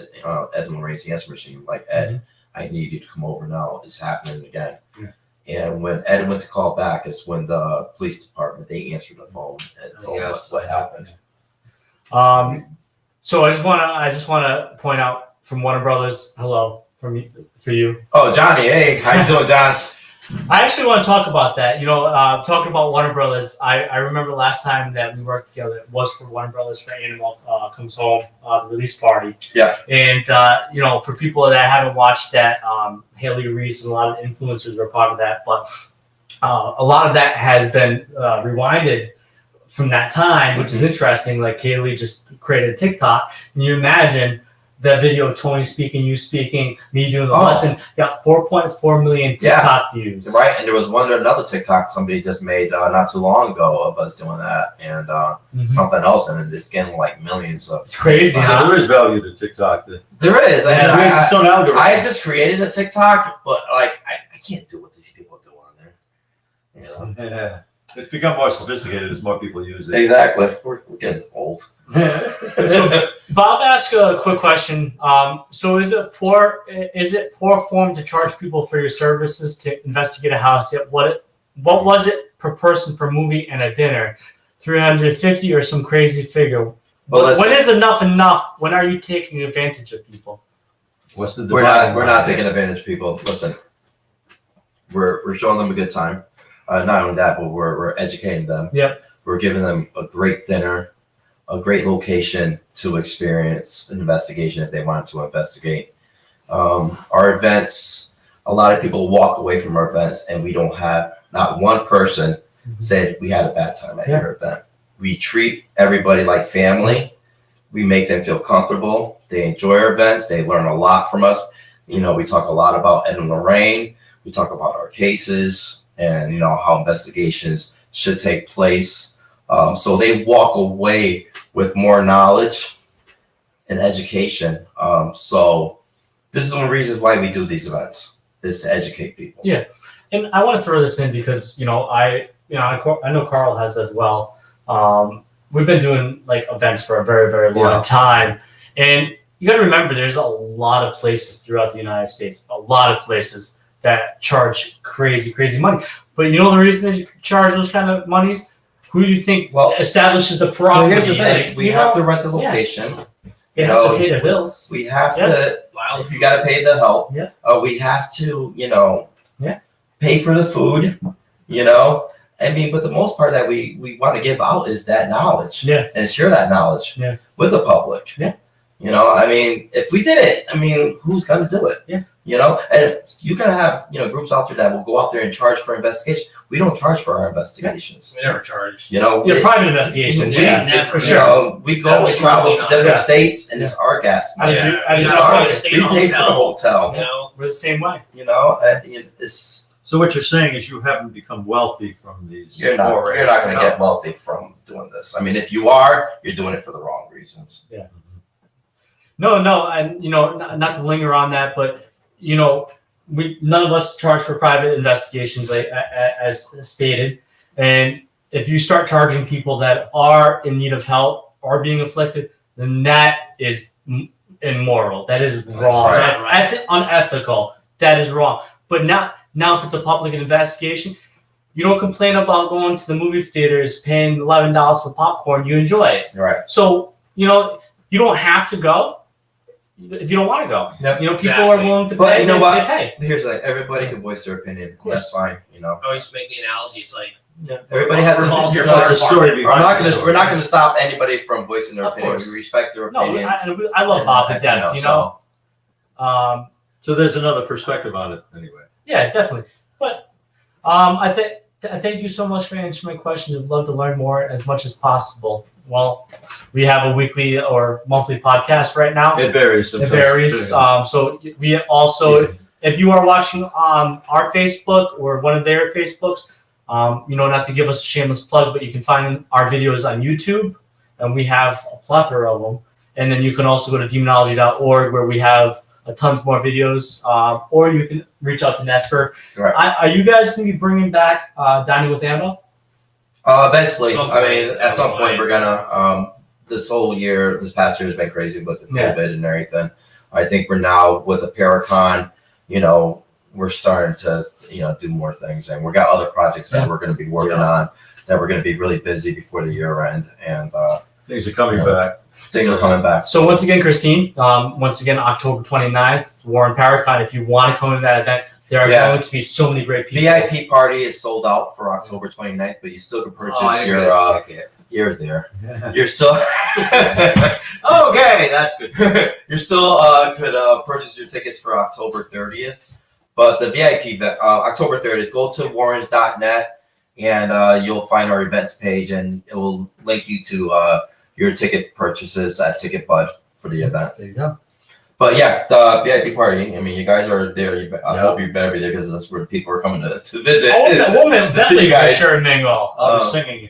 and Maurice answer machine, like, Ed, I need you to come over now. It's happening again. Yeah. And when Ed went to call back, it's when the police department, they answered the phone and told us what happened. So I just want to point out from Warner Brothers, hello for you. Oh, Johnny, hey, how you doing, John? I actually want to talk about that. Talking about Warner Brothers, I remember last time that we worked together, it was for Warner Brothers for Animal Comes Home, the release party. Yeah. And, for people that haven't watched that, Haley Reese and a lot of influencers were part of that. But a lot of that has been rewinded from that time, which is interesting. Like Haley just created a TikTok. And you imagine that video of Tony speaking, you speaking, me doing the lesson, got 4.4 million TikTok views. Right, and there was another TikTok somebody just made not too long ago of us doing that, and something else, and it's getting like millions of. It's crazy. So there is value to TikTok. There is. It's an algorithm. I just created a TikTok, but I can't do what these people do on there. Yeah. It's become more sophisticated as more people use it. Exactly. We're getting old. So Bob asked a quick question. So is it poor form to charge people for your services to investigate a house? Yet what what was it per person per movie and a dinner? 350 or some crazy figure? Well, When is enough? When are you taking advantage of people? What's the We're not taking advantage of people. Listen, we're showing them a good time. Not only that, but we're educating them. Yep. We're giving them a great dinner, a great location to experience an investigation if they want to investigate. Our events, a lot of people walk away from our events and we don't have not one person said we had a bad time at your event. We treat everybody like family. We make them feel comfortable. They enjoy our events. They learn a lot from us. You know, we talk a lot about Ed and Lorraine. We talk about our cases and, you know, how investigations should take place. So they walk away with more knowledge and education. So this is one of the reasons why we do these events, is to educate people. Yeah. And I want to throw this in because, I know Carl has as well. We've been doing like events for a very, very long time. And you got to remember, there's a lot of places throughout the United States, a lot of places that charge crazy, crazy money. But you know the reason they charge those kind of monies? Who do you think establishes the property? Here's the thing. We have to rent the location. They have to pay the bills. We have to, if you got to pay the help, we have to, pay for the food, I mean, but the most part that we want to give out is that knowledge and share that knowledge with the public. I mean, if we did it, I mean, who's going to do it? And you're going to have, groups out there that will go out there and charge for investigation. We don't charge for our investigations. We never charge. Private investigation. Never. For sure. We go and travel to different states, and it's our gas money. I We pay for the hotel. We're the same way. It's. So what you're saying is you haven't become wealthy from these. You're not going to get wealthy from doing this. I mean, if you are, you're doing it for the wrong reasons. Yeah. No, and not to linger on that, but none of us charge for private investigations, like as stated. And if you start charging people that are in need of help or being afflicted, then that is immoral. That is wrong. That's unethical. That is wrong. But now, if it's a public investigation, you don't complain about going to the movie theaters, paying $11 for popcorn. You enjoy it. Right. So, you don't have to go if you don't want to go. Yep. People are willing to pay. But you know what? Pay. Here's everybody can voice their opinion. That's fine. I always make the analogy. It's like everybody has a story behind it. We're not going to stop anybody from voicing their Of opinion. course. We respect their No, opinions. I love Bob to death. So there's another perspective on it anyway. Yeah, definitely. But I thank you so much for answering my questions. I'd love to learn more as much as possible. Well, we have a weekly or monthly podcast right now. It varies sometimes. It varies. So we also, if you are watching our Facebook or one of their Facebooks, not to give us a shameless plug, but you can find our videos on YouTube, and we have a plethora of them. And then you can also go to demonology.org where we have tons more videos, or you can reach out to NESPR. Right. Are you guys going to be bringing back Dining with Annabelle? Eventually. At some point we're gonna. This whole year, this past year has been crazy with the COVID and everything. I think we're now with the Paracon. We're starting to do more things, and we got other projects that we're going to be working on that we're going to be really busy before the year end, and things are coming back. Things are coming back. So once again, Christine, October 29th, Warren Paracon. If you want to come to that event, there are going to be so many great people. VIP party is sold out for October 29th, but you still can purchase you're there. Yeah. You're still okay. That's good. You still could purchase your tickets for October 30th, but the VIP October 30th. Go to warrens.net and you'll find our events page, and it will link you to your ticket purchases at Ticket Bud for the event. There you go. But yeah, the VIP party. I mean, you guys are there. I hope you better be there because that's where people are coming to visit. We'll definitely for sure mingle. I'll be singing.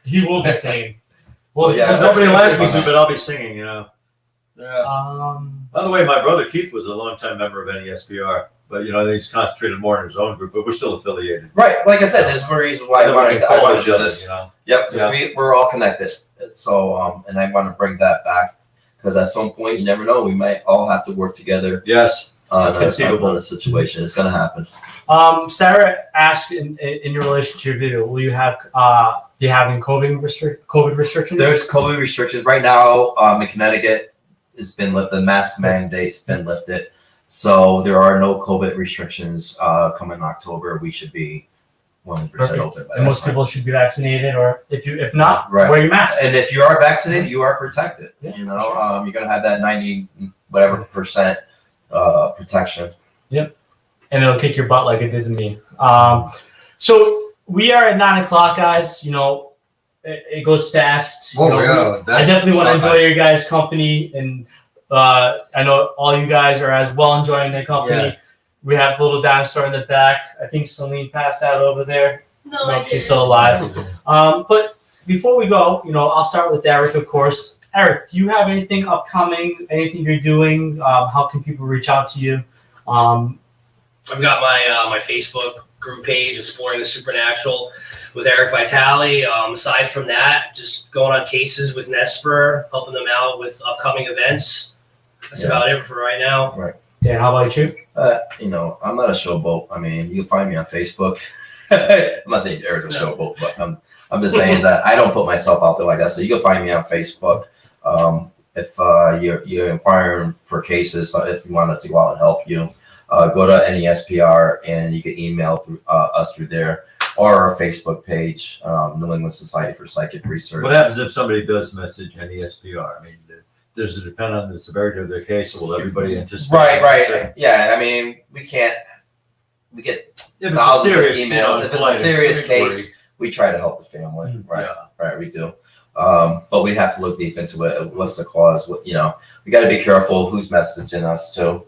He will be singing. Well, nobody will ask me to, but I'll be singing. Yeah. By the way, my brother Keith was a longtime member of NESPR, but he's concentrated more in his own group. But we're still affiliated. Right. Like I said, there's one reason why I wanted to do this. Yep. Because we're all connected. So, and I want to bring that back. Because at some point, you never know, we might all have to work together. Yes. That's conceivable. on a situation. It's going to happen. Sarah asked in your relation to your video, will you have you having COVID restrictions? There's COVID restrictions right now. In Connecticut, it's been lifted. The mask mandate's been lifted, so there are no COVID restrictions coming in October. We should be 100% open. And most people should be vaccinated, or if not, right. wear your mask. And if you are vaccinated, you are protected. Yeah, you know, you're gonna have that 90 whatever percent protection. Yep, and it'll kick your butt like it did to me. So we are at 9 o'clock, guys. You know, it goes fast. Oh, you know, yeah, I definitely want to enjoy your guys' company, and I know all you guys are as well enjoying their company. Yeah. We have the little dinosaur in the back. I think Celine passed out over there. No, No, I she's didn't. still alive. But before we go, you know, I'll start with Eric, of course. Eric, do you have anything upcoming? Anything you're doing? How can people reach out to you? I've got my Facebook group page, Exploring the Supernatural, with Eric Vitale. Aside from that, just going on cases with NESPR, helping them out with upcoming events. That's about it for right now. Right. Dan, how about you? You know, I'm not a showboat. I mean, you can find me on Facebook. I'm not saying Eric's a showboat, but I'm just saying that I don't put myself out there like that. So you can find me on Facebook. If you're inquiring for cases, if you want us to go out and help you, go to NESPR and you can email us through there, or our Facebook page, New England Society for Psychic Research. What happens if somebody does message NESPR? I mean, does it depend on the severity of their case, or will everybody anticipate? Right. Yeah, I mean, we get If it's a thousands serious, of emails. If it's a serious inquiry. case, we try to help the family. Right. Yeah. Right, we do. But we have to look deep into it. What's the cause? What, you know, we got to be careful who's messaging us too.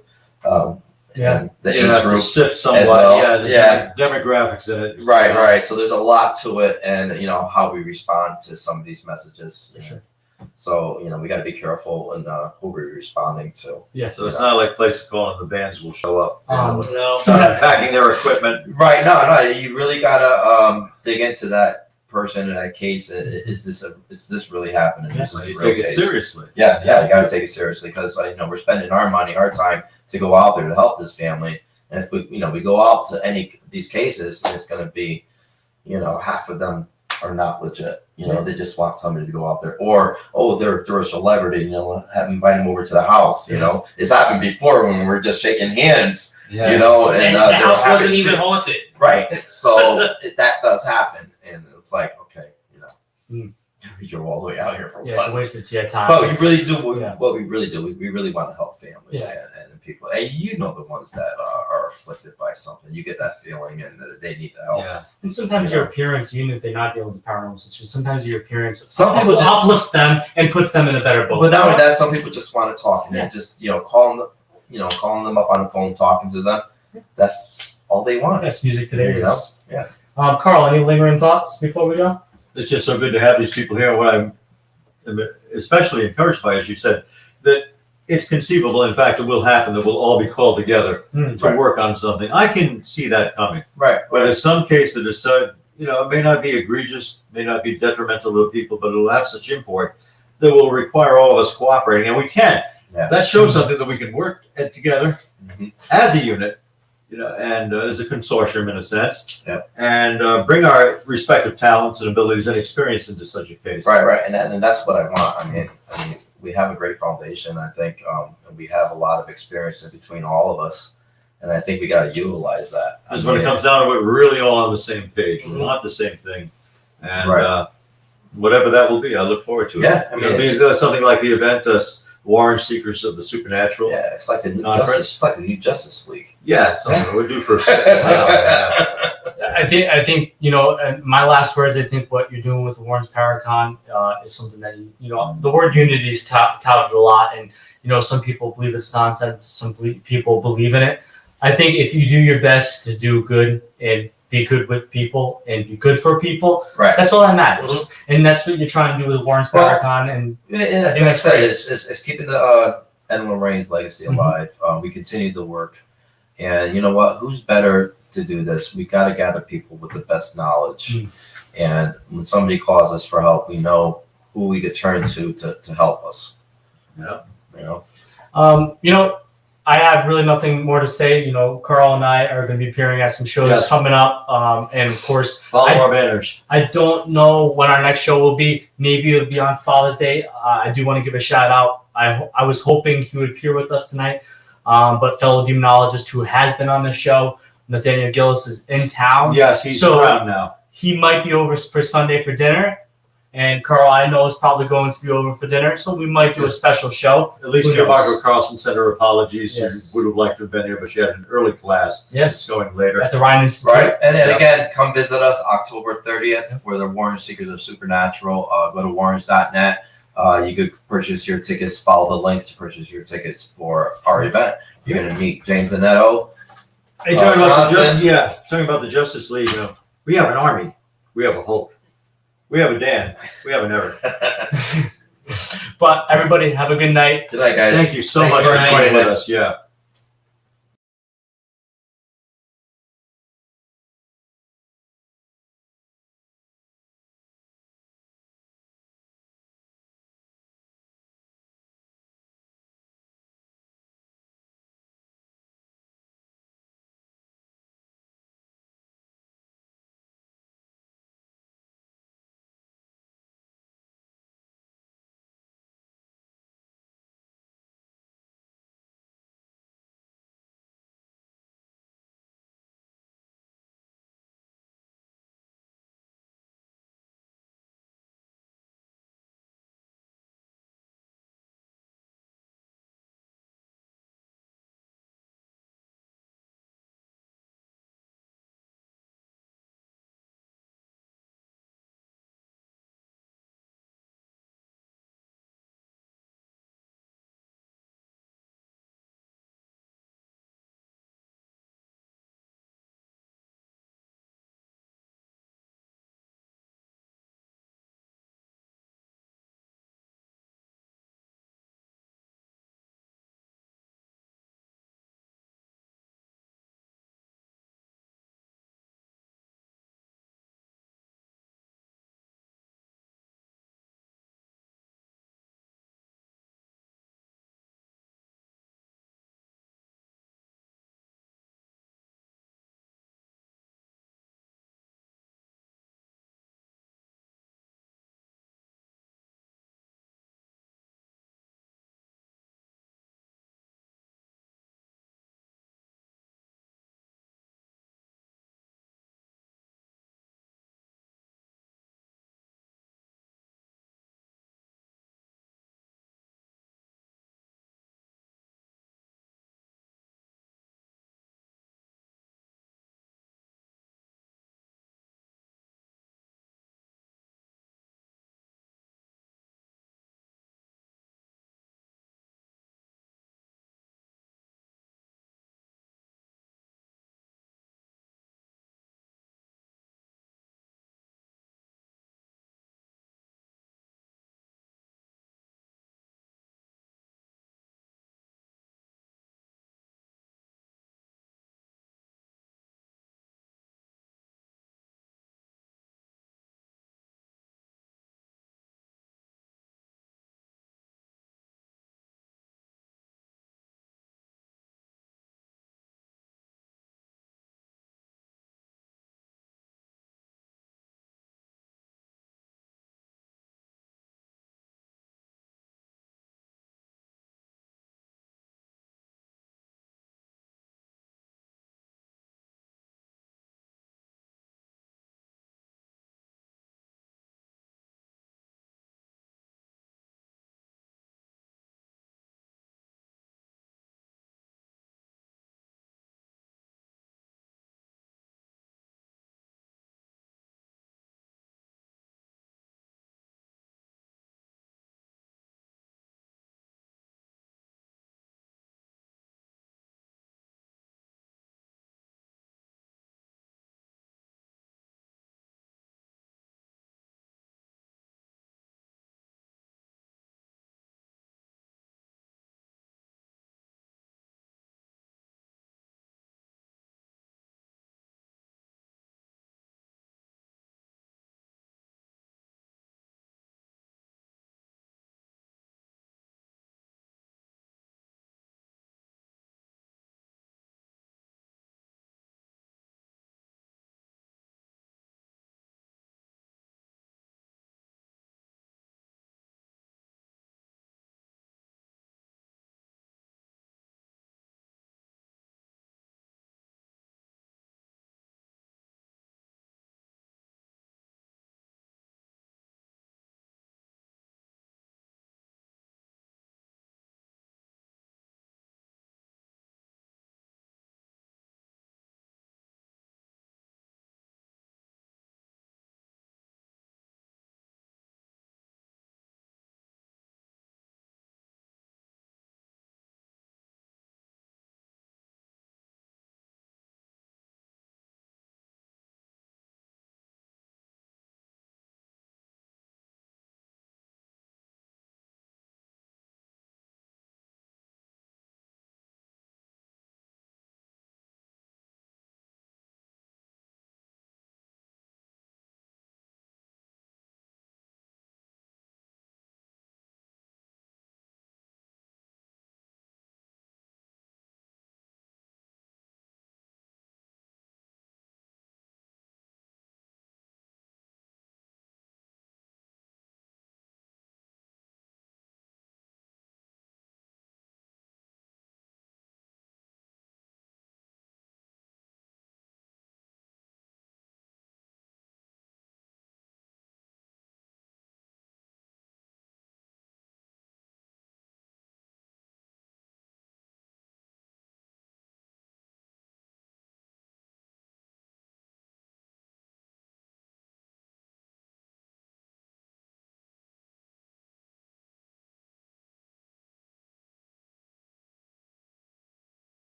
And the You age have to group sift somewhat. as well. Yeah, the demographics in it. Right. So there's a lot to it, and you know how we respond to some of these messages. You know. So you know we got to be careful in who we're responding to. Yeah. So it's not like place to call and the bands will show up. No. Start packing their equipment. Right. No. You really gotta dig into that person in that case. Is this really happening? Yeah. Is this a You real take it case? seriously. Yeah, you gotta take it seriously because you know we're spending our money, our time to go out there to help this family. And if we go out to any of these cases, it's gonna be, you know, half of them are not legit. You know, they just want somebody to go out there, or they're a celebrity. You know, invite them over to the house. You know, it's happened before when we were just shaking hands. Yeah. You know, and And the they were house happy wasn't to even see- haunted. right. So that does happen, and it's like, okay, you know, you drove all the way out here for Yeah, what? it's a waste of your time. But we really do Yeah. what we really do. We really want to help families Yeah. and people. And you know the ones that are afflicted by something. You get that feeling and that they need the help. Yeah. And sometimes your appearance, even if they're not dealing with paranormal situations, sometimes your appearance Some people just- uplifts them and puts them in a better boat. But not only that, some people just want to talk and Yeah. just calling them up on the phone, talking to them. That's all they want. That's music to their You know? ears. Yeah. Carl, any lingering thoughts before we go? It's just so good to have these people here. What I'm especially encouraged by, as you said, that it's conceivable, in fact, it will happen, that we'll all be called together to Right. work on something. I can see that coming. Right. But in some case that is so, it may not be egregious, may not be detrimental to people, but it'll have such import that will require all of us cooperating, and we can. Yeah. That shows something that we can work together Mhm. as a unit, and as a consortium in a sense, Yeah. and bring our respective talents and abilities and experience into such a case. Right. And that's what I want. I mean, we have a great foundation. I think and we have a lot of experience in between all of us, and I think we got to utilize that. Because when it comes down to it, we're really all on the same page. We want the same thing, and Right. whatever that will be, I look forward to it. Yeah, I mean, It'll be something like the event, Warren Seekers of the Supernatural. Yeah, it's like the new Conference. Justice. It's like the new Justice League. Yeah, something we'll do for a second. Yeah. I think and my last words. I think what you're doing with Warren's Paracon is something that the word unity is touted a lot, and some people believe it's nonsense. Some people believe in it. I think if you do your best to do good and be good with people and be good for people, Right. that's all that matters. And that's what you're trying to do with Warren's Paracon. And And like I said, it's keeping the Ed and Lorraine's legacy alive. We continue to work, and you know what? Who's better to do this? We got to gather people with the best knowledge, and when somebody calls us for help, we know who we could turn to help us. Yeah. You know. I have really nothing more to say. Carl and I are going to be appearing at some shows Yes. coming up, and of course, Follow our banners. I don't know when our next show will be. Maybe it'll be on Father's Day. I do want to give a shout out. I was hoping he would appear with us tonight, but fellow demonologist who has been on the show, Nathaniel Gillis, is in town. Yes, he's around now. He might be over for Sunday for dinner, and Carl, I know, is probably going to be over for dinner, so we might do a special show. At least Who knows? Margaret Carlson sent her apologies. Yes. She would have liked to have been here, but she had an early class. Yes, It's going later. at the Ryan Institute. Right, and Yeah. again, come visit us October 30th for the Warren Seekers of Supernatural. Go to warrens.net. You could purchase your tickets. Follow the links to purchase your tickets for our event. You're going to meet James Annitto. Hey, talking about Johnson. talking about the Justice League. We have an army. We have a Hulk. We have a Dan. We have an Eric. But everybody, have a good night. Good night, guys. Thank you so Thanks much for for joining joining with in. us. Yeah.